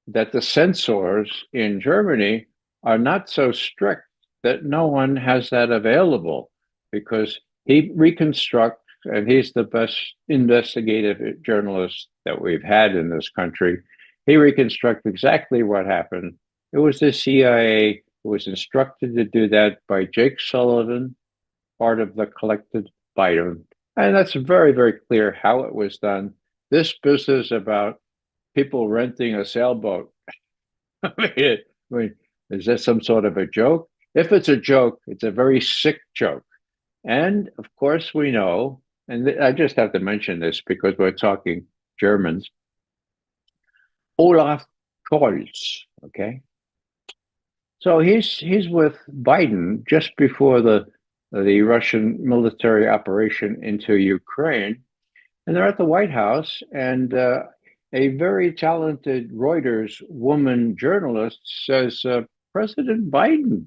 S3: that the censors in Germany are not so strict that no one has that available, because he reconstructs, and he's the best investigative journalist that we've had in this country. He reconstructs exactly what happened. It was the CIA who was instructed to do that by Jake Sullivan, part of the collected Biden. And that's very, very clear how it was done. This business about people renting a sailboat, I mean, is that some sort of a joke? If it's a joke, it's a very sick joke. And of course, we know, and I just have to mention this because we're talking Germans, Olaf Scholz, okay? So he's with Biden just before the Russian military operation into Ukraine, and they're at the White House, and a very talented Reuters woman journalist says, President Biden,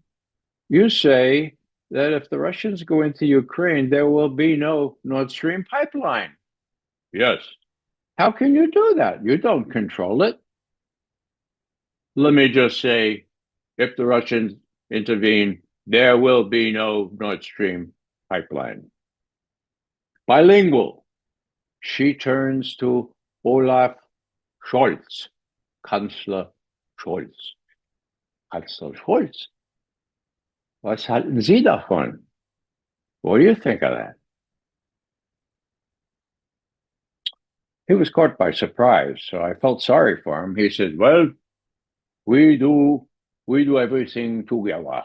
S3: you say that if the Russians go into Ukraine, there will be no Nord Stream pipeline. Yes. How can you do that? You don't control it. Let me just say, if the Russians intervene, there will be no Nord Stream pipeline. Bilingual. She turns to Olaf Scholz, Kanzler Scholz. Kanzler Scholz, was halten Sie davon? What do you think of that? He was caught by surprise, so I felt sorry for him. He said, well, we do everything together.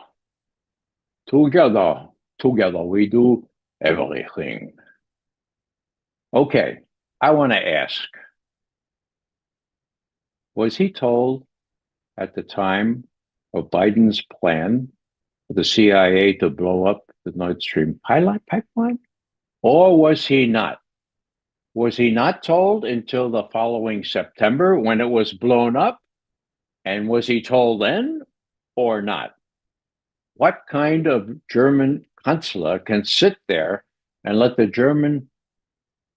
S3: Together, we do everything. Okay, I want to ask, was he told at the time of Biden's plan for the CIA to blow up the Nord Stream pipeline? Or was he not? Was he not told until the following September when it was blown up? And was he told then or not? what kind of German chancellor can sit there and let the German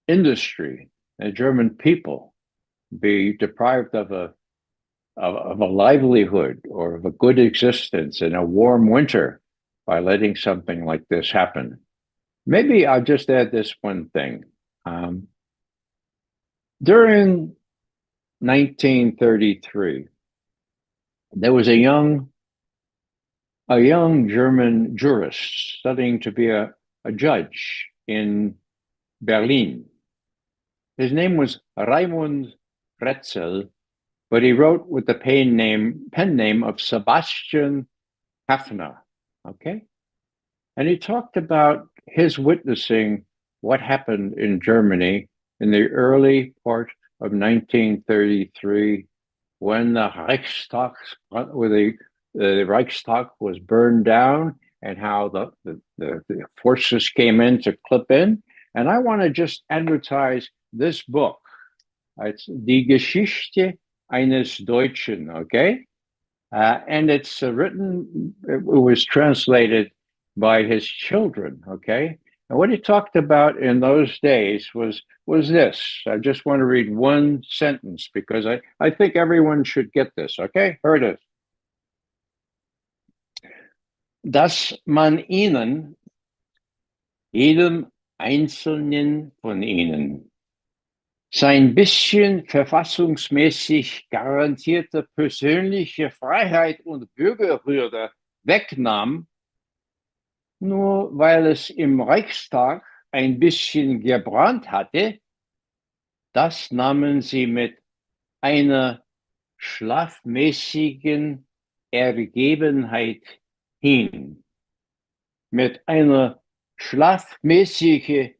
S3: industry and German people be deprived of a livelihood or of a good existence in a warm winter by letting something like this happen? Maybe I'll just add this one thing. During 1933, there was a young German jurist studying to be a judge in Berlin. His name was Raimund Retzel, but he wrote with the pen name of Sebastian Haffner, okay? And he talked about his witnessing what happened in Germany in the early part of 1933 when the Reichstag, the Reichstag was burned down, and how the forces came in to clip in. And I want to just advertise this book. It's Die Geschichte eines Deutschen, okay? And it's written, it was translated by his children, okay? And what he talked about in those days was this. I just want to read one sentence because I think everyone should get this, okay? Here it is. Dass man ihnen, jedem Einzelnen von ihnen, sein bisschen verfassungsmäßig garantierte persönliche Freiheit und Bürgerwürde wegnahm, nur weil es im Reichstag ein bisschen gebrannt hatte, das nahmen sie mit einer schlafmäßigen Ergebenheit hin. Mit einer schlafmäßigen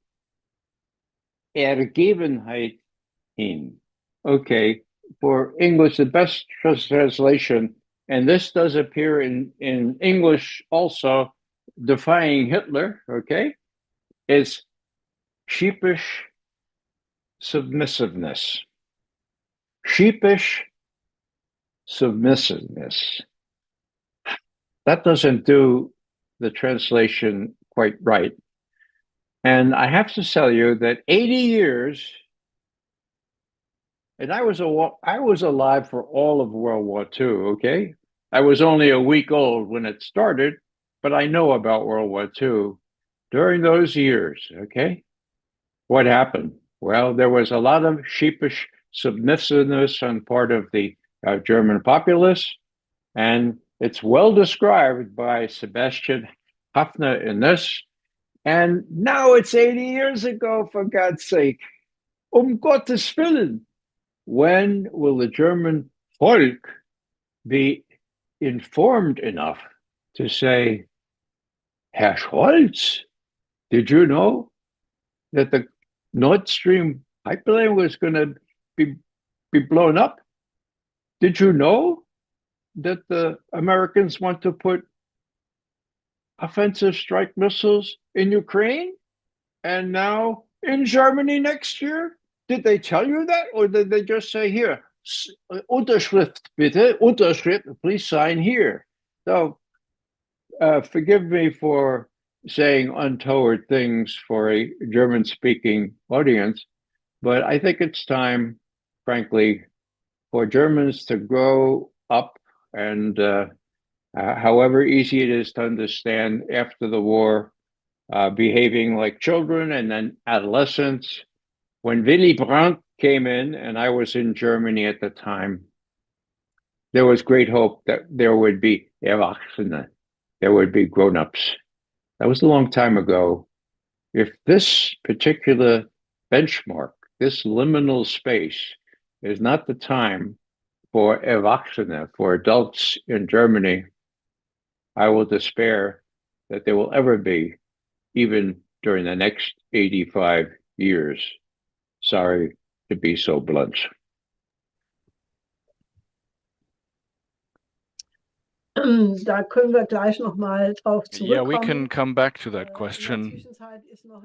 S3: Ergebenheit hin. Okay, for English, the best translation, and this does appear in English also, defying Hitler, okay, is sheepish submissiveness. Sheepish submissiveness. That doesn't do the translation quite right. And I have to tell you that 80 years, and I was alive for all of World War II, okay? I was only a week old when it started, but I know about World War II. During those years, okay, what happened? Well, there was a lot of sheepish submissiveness on part of the German populace, and it's well described by Sebastian Haffner in this. And now it's 80 years ago, for God's sake. Gottes Willen. When will the German Volk be informed enough to say, Herr Scholz, did you know that the Nord Stream pipeline was going to be blown up? Did you know that the Americans want to put offensive strike missiles in Ukraine and now in Germany next year? Did they tell you that, or did they just say, here, Unterschrift bitte, Unterschrift, please sign here? So forgive me for saying untoward things for a German-speaking audience, but I think it's time, frankly, for Germans to grow up, and however easy it is to understand after the war, behaving like children and then adolescents. When Willy Brandt came in, and I was in Germany at the time, there was great hope that there would be Erwachsene, there would be grown-ups. That was a long time ago. If this particular benchmark, this liminal space, is not the time for Erwachsene, for adults in Germany, I will despair that there will ever be, even during the next 85 years. Sorry to be so blunt.
S2: Da können wir gleich noch mal drauf zurückkommen.
S1: Yeah, we can come back to that question.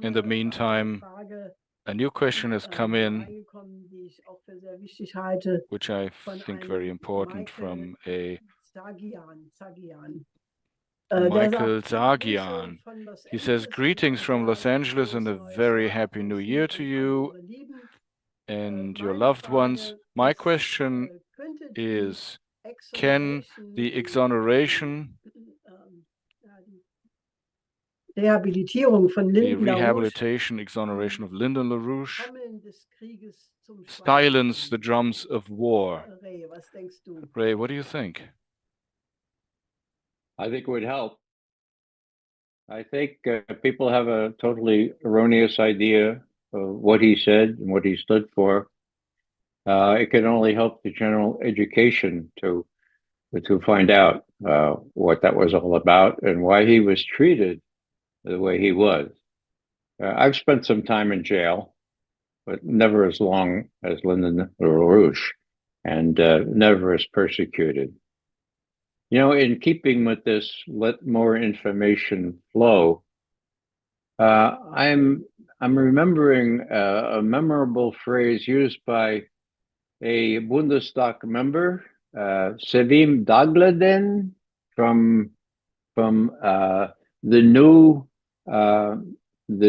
S1: In the meantime, a new question has come in, which I think very important, from a Michael Zagian. He says, greetings from Los Angeles and a very happy new year to you and your loved ones. My question is, can the exoneration, the rehabilitation, exoneration of Linda LaRouche silence the drums of war? Ray, what do you think?
S3: I think it would help. I think people have a totally erroneous idea of what he said and what he stood for. It can only help the general education to find out what that was all about and why he was treated the way he was. I've spent some time in jail, but never as long as Lyndon LaRouche, and never as persecuted. You know, in keeping with this, let more information flow, I'm remembering a memorable phrase used by a Bundestag member, Sevim Dagladen, from the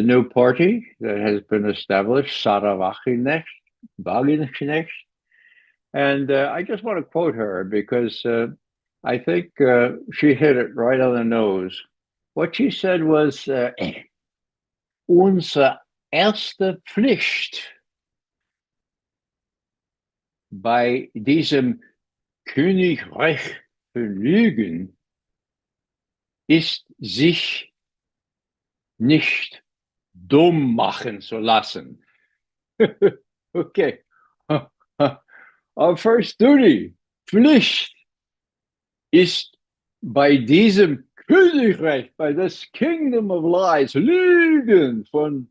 S3: new party that has been established, Sarah Wagenknecht. And I just want to quote her because I think she hit it right on the nose. What she said was, unsere erste Pflicht bei diesem Königreich für Lügen ist, sich nicht dumm machen zu lassen. Okay. Our first duty, Pflicht, ist bei diesem Königreich, bei das Kingdom of Lies, Lügen von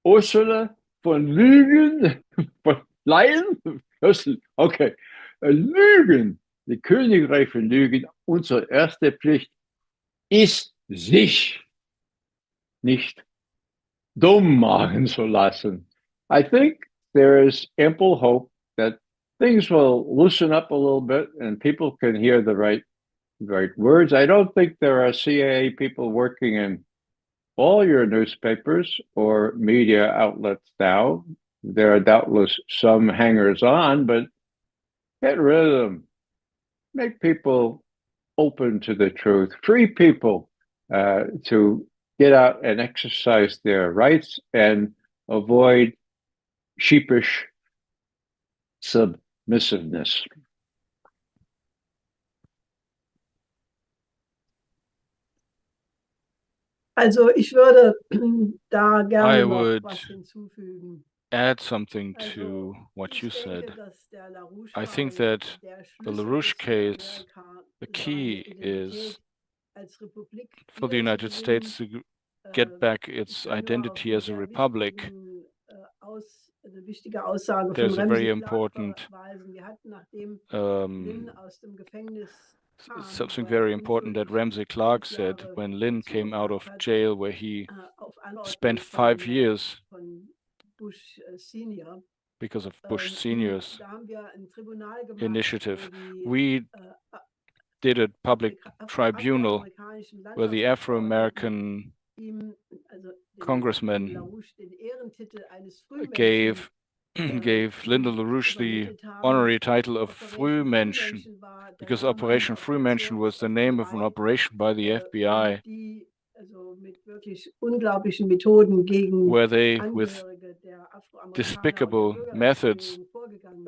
S3: Ursula, von Lügen, von Laien, okay, Lügen, die Königreich von Lügen, unsere erste Pflicht ist, sich nicht dumm machen zu lassen. I think there is ample hope that things will loosen up a little bit and people can hear the right words. I don't think there are CIA people working in all your newspapers or media outlets now. There are doubtless some hangers on, but get rid of them. Make people open to the truth. Free people to get out and exercise their rights and avoid sheepish submissiveness.
S2: Also ich würde da
S1: I
S2: gerne noch
S1: would
S2: was hinzufügen.
S1: add something to what you said. I think that the LaRouche case, the key is for the United States to get back its identity as a republic. There's a very important something very important that Ramsey Clark said when Lynn came out of jail, where he spent 5 years because of Bush Senior's initiative. We did a public tribunal where the Afro-American congressman gave Linda LaRouche the honorary title of Frühmenschen, because Operation Frühmenschen was the name of an operation by the FBI where they, with despicable methods,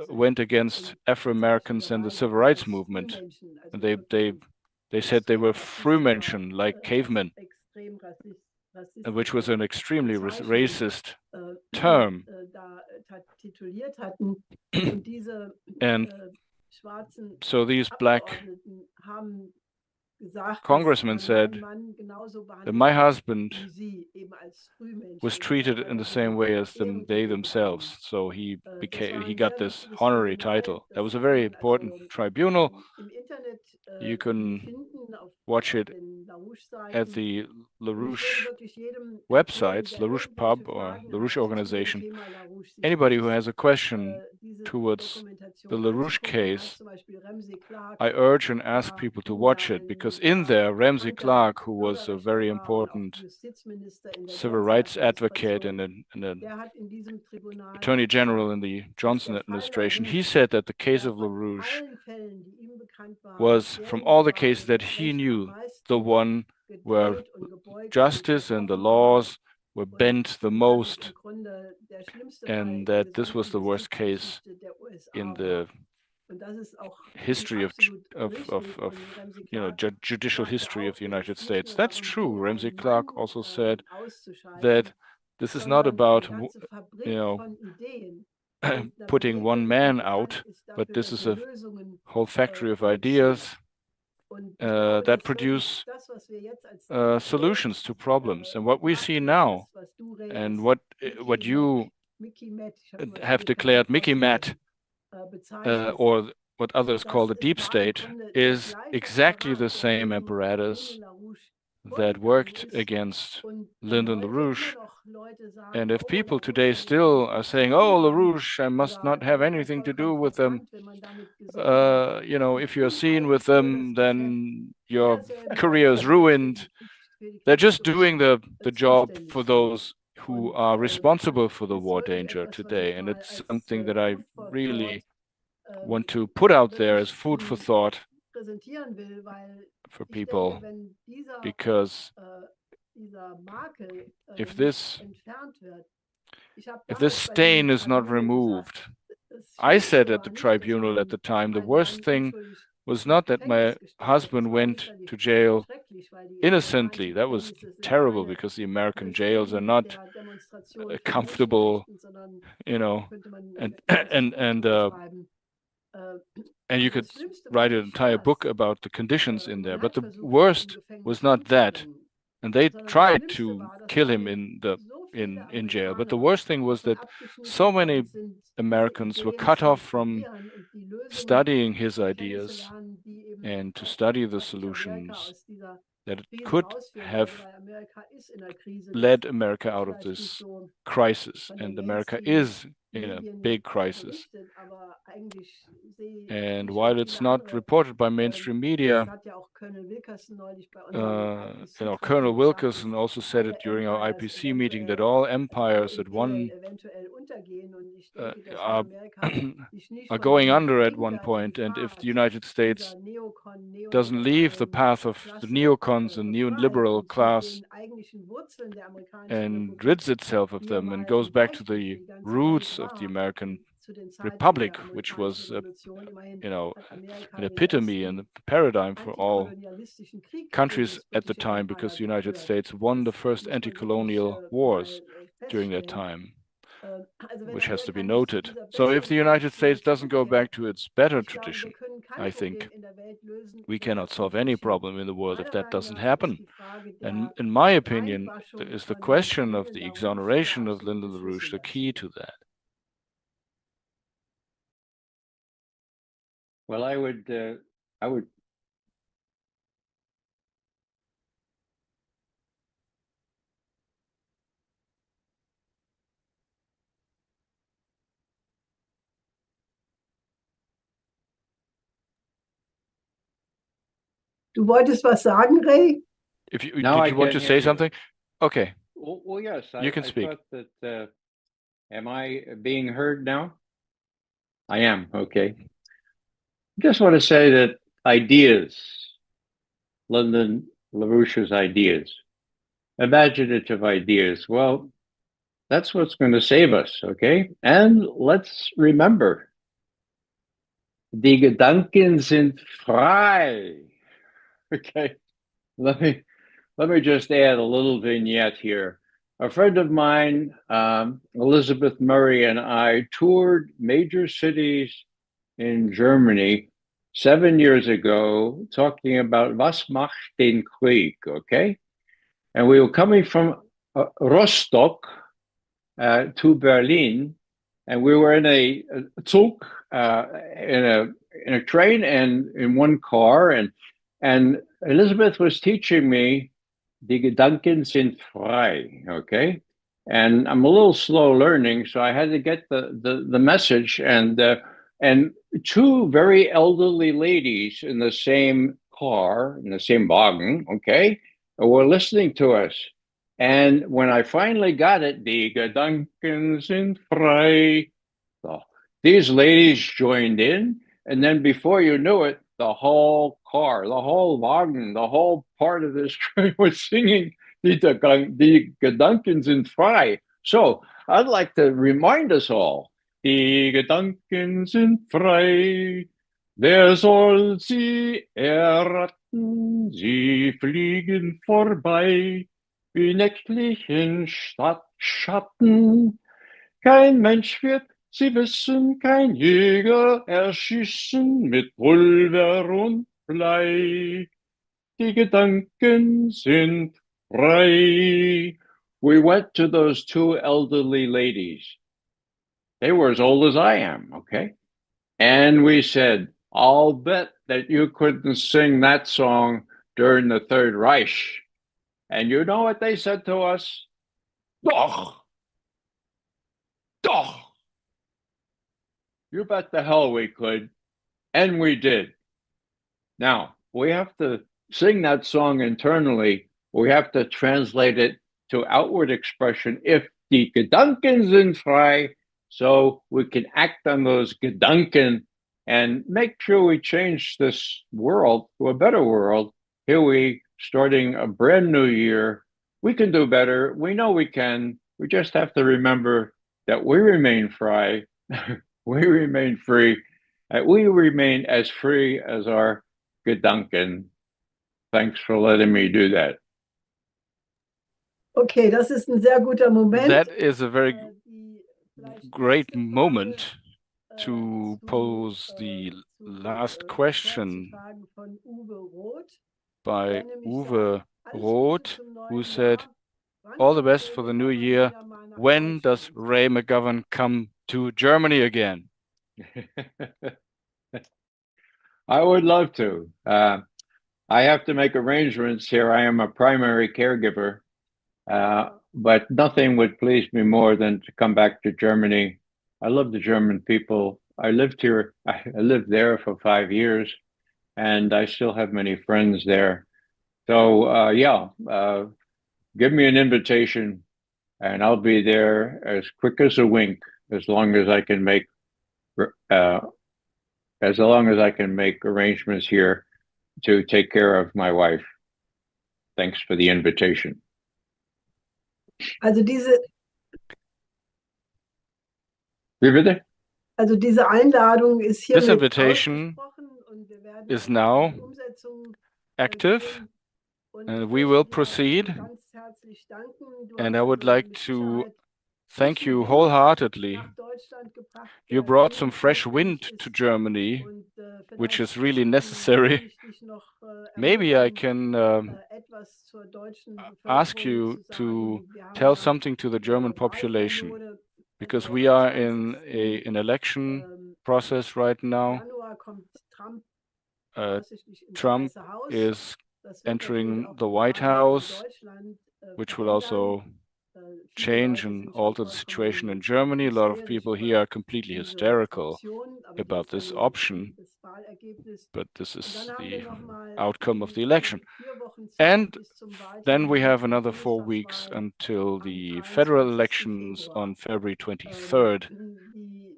S1: went against Afro-Americans and the civil rights movement. And they said they were Frühmenschen, like cavemen, which was an extremely racist term. And so these black congressmen said that my husband was treated in the same way as they themselves. So he got this honorary title. That was a very important tribunal. You can watch it at the LaRouche websites, LaRouche Pub or LaRouche Organization, anybody who has a question towards the LaRouche case, I urge and ask people to watch it, because in there, Ramsey Clark, who was a very important civil rights advocate and an attorney general in the Johnson administration, he said that the case of LaRouche was, from all the cases that he knew, the one where justice and the laws were bent the most, and that this was the worst case in the history of judicial history of the United States. That's true. Ramsey Clark also said that this is not about putting one man out, but this is a whole factory of ideas that produce solutions to problems. And what we see now, and what you have declared Mickey Matt, or what others call the deep state, is exactly the same apparatus that worked against Lyndon LaRouche. And if people today still are saying, "Oh, LaRouche, I must not have anything to do with them," if you're seen with them, then your career is ruined. They're just doing the job for those who are responsible for the war danger today. And it's something that I really want to put out there as food for thought for people, because if this stain is not removed, I said at the tribunal at the time, the worst thing was not that my husband went to jail innocently. That was terrible, because the American jails are not comfortable, and you could write an entire book about the conditions in there. But the worst was not that, and they tried to kill him in jail. But the worst thing was that so many Americans were cut off from studying his ideas and to study the solutions that could have led America out of this crisis. And America is in a big crisis. And while it's not reported by mainstream media, Colonel Wilkerson also said it during our IPC meeting, that all empires at one are going under at one point. And if the United States doesn't leave the path of the neocons and neoliberal class and rids itself of them and goes back to the roots of the American Republic, which was an epitome and a paradigm for all countries at the time, because the United States won the first anti-colonial wars during that time, which has to be noted. So if the United States doesn't go back to its better tradition, I think we cannot solve any problem in the world if that doesn't happen. And in my opinion, is the question of the exoneration of Lyndon LaRouche the key to that.
S3: Well, I would.
S2: Du wolltest was sagen, Ray?
S1: Did you want to say something? Okay.
S3: Well, yes.
S1: You can speak.
S3: I thought that, am I being heard now? I am. Okay. Just want to say that ideas, Lyndon LaRouche's ideas, imaginative ideas, well, that's what's going to save us, okay? And let's remember, die Gedanken sind frei. Okay, let me just add a little vignette here. A friend of mine, Elizabeth Murray, and I toured major cities in Germany 7 years ago, talking about was macht den Krieg, okay? And we were coming from Rostock to Berlin, and we were in a Zug, in a train, and in one car, and Elizabeth was teaching me Die Gedanken sind frei, okay? And I'm a little slow learning, so I had to get the message. And two very elderly ladies in the same car, in the same wagon, okay, were listening to us. And when I finally got it, die Gedanken sind frei. So these ladies joined in, and then before you knew it, the whole car, the whole wagon, the whole part of this train was singing die Gedanken sind frei. So I'd like to remind us all, die Gedanken sind frei. Wer soll sie erraten? Sie fliegen vorbei wie nächtlichen Stadtschatten. Kein Mensch wird sie wissen, kein Jäger erschießen mit Pulver und Blei. Die Gedanken sind frei. We went to those two elderly ladies. They were as old as I am, okay? And we said, I'll bet that you couldn't sing that song during the Third Reich. And you know what they said to us? Doch! Doch! You bet the hell we could. And we did. Now, we have to sing that song internally. We have to translate it to outward expression. If die Gedanken sind frei, so we can act on those Gedanken and make sure we change this world to a better world. Here we, starting a brand new year, we can do better. We know we can. We just have to remember that we remain free. We remain free. We remain as free as our Gedanken. Thanks for letting me do that.
S2: Okay, das ist ein sehr guter Moment.
S1: That is a very great moment to pose the last question by Uwe Roth, who said, all the best for the new year. When does Ray McGovern come to Germany again?
S3: I would love to. I have to make arrangements here. I am a primary caregiver, but nothing would please me more than to come back to Germany. I love the German people. I lived here. I lived there for 5 years, and I still have many friends there. So give me an invitation, and I'll be there as quick as a wink, as long as I can make arrangements here to take care of my wife. Thanks for the invitation.
S2: Also diese
S3: Wie bitte?
S2: Also diese Einladung ist
S1: This
S2: hiermit
S1: invitation
S2: ausgesprochen und wir werden
S1: is
S2: in
S1: now
S2: die Umsetzung
S1: active,
S2: gehen. Und
S1: and
S2: ich
S1: we
S2: möchte
S1: will
S2: dir
S1: proceed.
S2: ganz herzlich danken. Du
S1: And
S2: hast
S1: I would
S2: also
S1: like
S2: mit
S1: to
S2: Sicherheit
S1: thank
S2: frischen
S1: you
S2: Wind
S1: wholeheartedly.
S2: nach Deutschland gebracht,
S1: You
S2: der
S1: brought some
S2: dringend
S1: fresh
S2: notwendig
S1: wind to
S2: ist.
S1: Germany,
S2: Und
S1: which
S2: vielleicht
S1: is really
S2: kann
S1: necessary.
S2: ich dich noch
S1: Maybe I
S2: ermuntern,
S1: can
S2: etwas zur deutschen
S1: ask
S2: Bevölkerung
S1: you
S2: zu
S1: to
S2: sagen. Wir haben
S1: tell
S2: ja
S1: something to the German population,
S2: Wahlperiode.
S1: because
S2: Also
S1: we
S2: der
S1: are in
S2: 21.
S1: an election process right now.
S2: Januar kommt Trump voraussichtlich ins
S1: Trump
S2: Weiße Haus.
S1: is
S2: Das wird natürlich
S1: entering
S2: auch
S1: the
S2: die
S1: White
S2: Lage in
S1: House,
S2: Deutschland
S1: which will
S2: verändern.
S1: also
S2: Viele
S1: change
S2: Leute
S1: and
S2: sind schon
S1: alter the
S2: vollkommen
S1: situation in Germany. A lot of
S2: hysterisch
S1: people here
S2: über
S1: are completely
S2: diese
S1: hysterical
S2: Option, aber hier
S1: about
S2: ist ja
S1: this
S2: nun
S1: option,
S2: das Wahlergebnis.
S1: but this
S2: Und
S1: is
S2: dann haben
S1: the
S2: wir noch mal
S1: outcome of the
S2: die
S1: election.
S2: 4 Wochen Zeit
S1: And
S2: bis zum
S1: then we
S2: Wahltermin
S1: have
S2: für die
S1: another 4 weeks
S2: Bundestagswahl
S1: until
S2: am
S1: the federal
S2: 23.
S1: elections
S2: Februar.
S1: on February 23rd.
S2: Die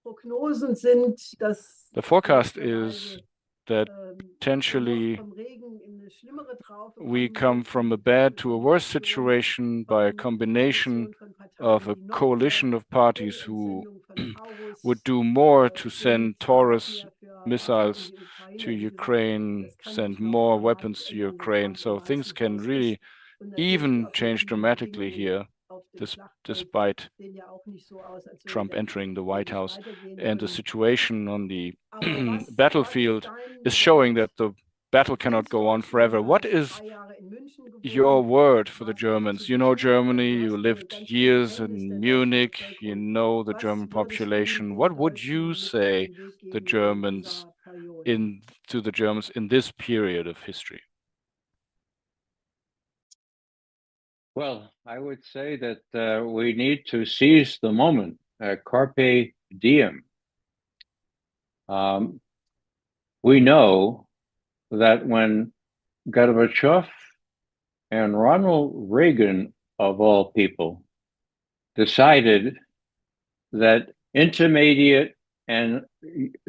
S2: Prognosen sind, dass
S1: The forecast
S2: möglicherweise
S1: is that potentially
S2: vom Regen in eine schlimmere Traufe
S1: we
S2: kommen
S1: come
S2: wird,
S1: from a
S2: die
S1: bad to a worse
S2: Kombination
S1: situation by a
S2: von
S1: combination
S2: Koalition von
S1: of
S2: Parteien,
S1: a
S2: die noch
S1: coalition of parties who
S2: Entsendung von Taurus
S1: would do more to
S2: sind,
S1: send
S2: zwar noch
S1: Taurus
S2: mehr für Waffen in
S1: missiles
S2: die Ukraine.
S1: to
S2: Wie gesagt,
S1: Ukraine,
S2: das kann
S1: send
S2: sich noch
S1: more
S2: dramatisch
S1: weapons to
S2: ändern,
S1: Ukraine.
S2: bevor
S1: So
S2: im
S1: things
S2: Weißen
S1: can
S2: Haus
S1: really
S2: ist. Und natürlich
S1: even
S2: auch
S1: change
S2: wegen den
S1: dramatically
S2: Bedingungen
S1: here,
S2: auf dem Schlachtfeld
S1: despite
S2: sehen ja auch nicht so aus, als würde
S1: Trump
S2: der
S1: entering
S2: Krieg
S1: the White
S2: ewig
S1: House.
S2: weitergehen
S1: And the
S2: können.
S1: situation on the
S2: Aber was ist
S1: battlefield
S2: dein
S1: is showing
S2: Wort?
S1: that the battle
S2: Du
S1: cannot
S2: kennst
S1: go on
S2: Deutschland,
S1: forever.
S2: du
S1: What
S2: hast
S1: is
S2: 3 Jahre in München
S1: your
S2: gewohnt,
S1: word for the
S2: warst auch
S1: Germans?
S2: zu
S1: You know
S2: Besuch,
S1: Germany,
S2: du
S1: you
S2: hast eine
S1: lived
S2: ganz gute
S1: years
S2: Kenntnis
S1: in
S2: der deutschen
S1: Munich, you
S2: Bevölkerung.
S1: know the
S2: Was
S1: German
S2: würdest du
S1: population.
S2: den
S1: What would
S2: Deutschen
S1: you
S2: mit auf
S1: say
S2: den Weg
S1: the
S2: geben in
S1: Germans
S2: dieser Periode?
S1: to the Germans in this period of history?
S3: Well, I would say that we need to seize the moment, carpe diem. We know that when Gorbachev and Ronald Reagan, of all people, decided that intermediate and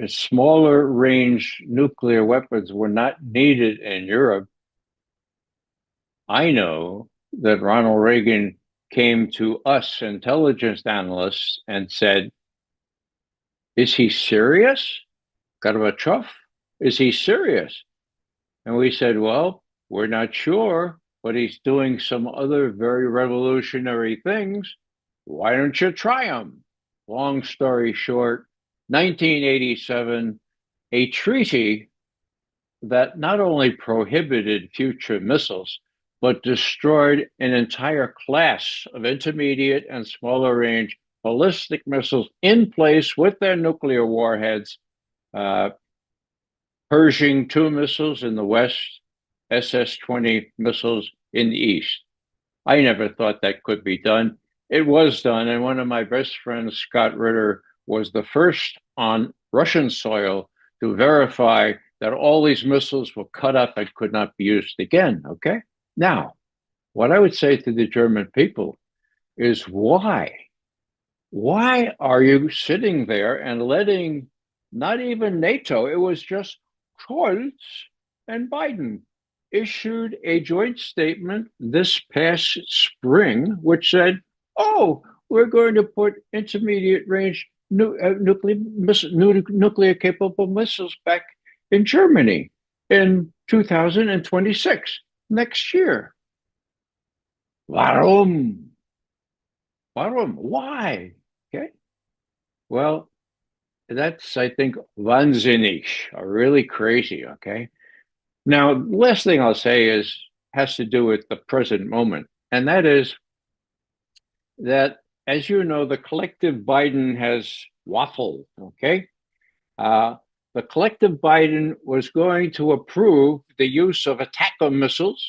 S3: smaller range nuclear weapons were not needed in Europe, I know that Ronald Reagan came to us intelligence analysts and said, "Is he serious? Gorbachev? Is he serious?" And we said, "Well, we're not sure, but he's doing some other very revolutionary things. Why don't you try them?" Long story short, 1987, a treaty that not only prohibited future missiles, but destroyed an entire class of intermediate and smaller range ballistic missiles in place with their nuclear warheads, Pershing 2 missiles in the west, SS-20 missiles in the east. I never thought that could be done. It was done, and one of my best friends, Scott Ritter, was the first on Russian soil to verify that all these missiles were cut up and could not be used again, okay? Now, what I would say to the German people is why? Why are you sitting there and letting not even NATO, it was just Scholz and Biden issued a joint statement this past spring, which said, "Oh, we're going to put intermediate range nuclear capable missiles back in Germany in 2026, next year." Warum? Warum? Why? Okay. Well, that's, I think, wahnsinnig, or really crazy. Okay. Now, last thing I'll say has to do with the present moment, and that is that, as you know, the collective Biden has waffled. Okay, the collective Biden was going to approve the use of ATACMS missiles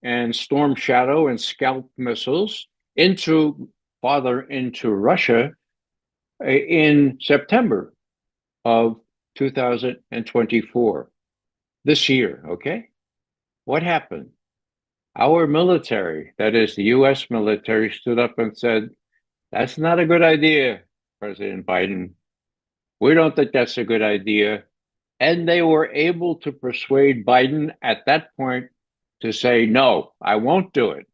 S3: and Storm Shadow and Scalp missiles farther into Russia in September of 2024. This year, okay? What happened? Our military, that is the US military, stood up and said, "That's not a good idea, President Biden. We don't think that's a good idea." And they were able to persuade Biden at that point to say, "No, I won't do it."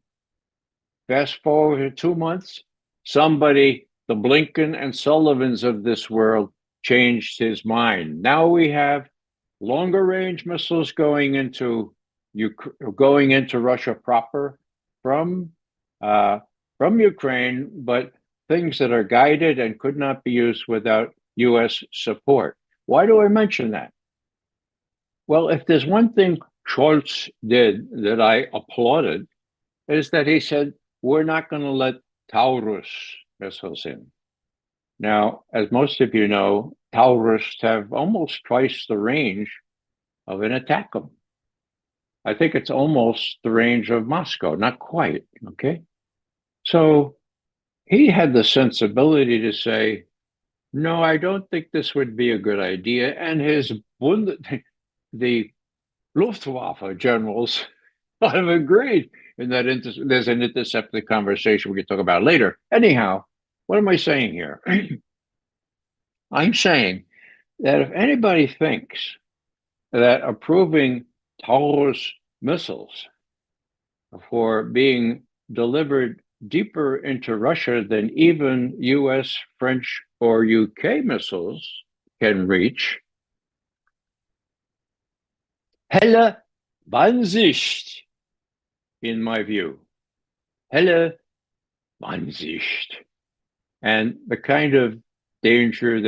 S3: Fast forward to 2 months, somebody, the Blinken and Sullivans of this world, changed his mind. Now we have longer range missiles going into Russia proper from Ukraine, but things that are guided and could not be used without U.S. support. Why do I mention that? Well, if there's one thing Scholz did that I applauded, is that he said, "We're not going to let Taurus missiles in." Now, as most of you know, Taurus have almost twice the range of an ATACMS. I think it's almost the range of Moscow, not quite, okay? So he had the sensibility to say, "No, I don't think this would be a good idea." And the Luftwaffe generals have agreed, and that there's an intercepted conversation we can talk about later. Anyhow, what am I saying here? I'm saying that if anybody thinks that approving Taurus missiles for being delivered deeper into Russia than even US, French, or UK missiles can reach, helle Ansicht, in my view. Helle Ansicht. And the kind of danger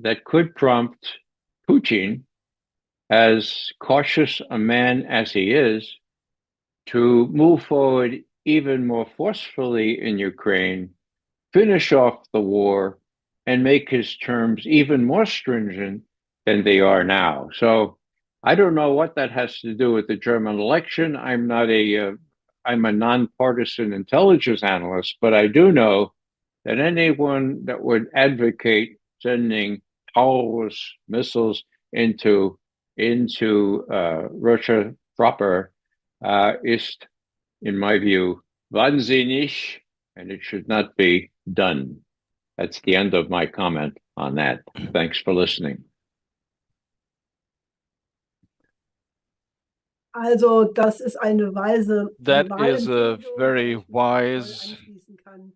S3: that could prompt Putin, as cautious a man as he is, to move forward even more forcefully in Ukraine, finish off the war, and make his terms even more stringent than they are now. So I don't know what that has to do with the German election. I'm not a I'm a nonpartisan intelligence analyst, but I do know that anyone that would advocate sending powerless missiles into Russia proper is, in my view, wahnsinnig, and it should not be done. That's the end of my comment on that. Thanks for listening.
S2: Also, das ist eine weise
S1: That is a
S2: Wahlempfehlung,
S1: very
S2: die ich mich voll
S1: wise
S2: anschließen kann,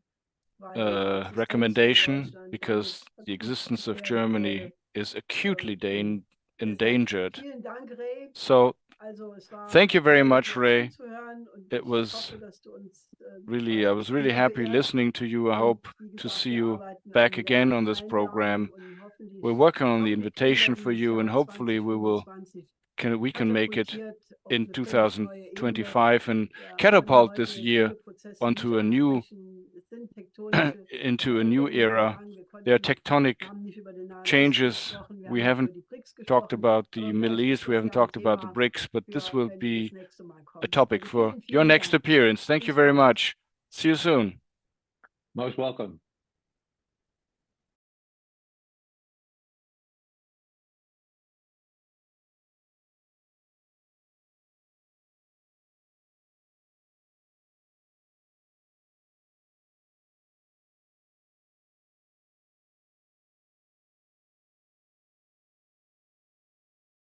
S2: weil die Existenz von
S1: recommendation,
S2: Deutschland
S1: because
S2: ist
S1: the
S2: akut
S1: existence of
S2: gefährdet wäre.
S1: Germany is acutely
S2: Deshalb
S1: endangered.
S2: vielen Dank, Ray.
S1: So
S2: Also, es war
S1: thank you very
S2: toll,
S1: much,
S2: dir
S1: Ray.
S2: zuzuhören, und
S1: It
S2: ich
S1: was
S2: hoffe, dass du uns
S1: really, I was really
S2: wieder
S1: happy
S2: beehrst.
S1: listening to you. I
S2: Und
S1: hope
S2: wie
S1: to
S2: gesagt,
S1: see
S2: wir
S1: you
S2: arbeiten
S1: back
S2: an
S1: again
S2: der
S1: on this program.
S2: Einladung und hoffentlich
S1: We're working on the
S2: kriegen
S1: invitation
S2: wir
S1: for
S2: dieses
S1: you, and
S2: Jahr
S1: hopefully we can make it
S2: katapultiert auf
S1: in
S2: eine völlig neue Ebene.
S1: 2025 and
S2: Wir
S1: catapult
S2: können
S1: this
S2: heute
S1: year
S2: viele Prozesse
S1: onto
S2: nicht
S1: a new
S2: ansprechen. Es sind tektonische
S1: into a new
S2: Veränderungen
S1: era.
S2: im Gang.
S1: There are
S2: Wir
S1: tectonic
S2: haben nicht über den Nahen Osten
S1: changes.
S2: gesprochen, wir
S1: We
S2: haben
S1: haven't
S2: über die BRICS
S1: talked
S2: gesprochen,
S1: about the
S2: aber
S1: Middle
S2: vielleicht
S1: East.
S2: ist
S1: We
S2: das
S1: haven't
S2: ja ein
S1: talked about the
S2: Thema
S1: BRICS, but this
S2: für,
S1: will
S2: wenn du
S1: be
S2: das nächste Mal
S1: a
S2: kommst.
S1: topic
S2: Also
S1: for
S2: vielen,
S1: your
S2: vielen
S1: next
S2: Dank.
S1: appearance. Thank you
S2: Bis
S1: very
S2: bald.
S1: much. See you soon.
S3: Most welcome.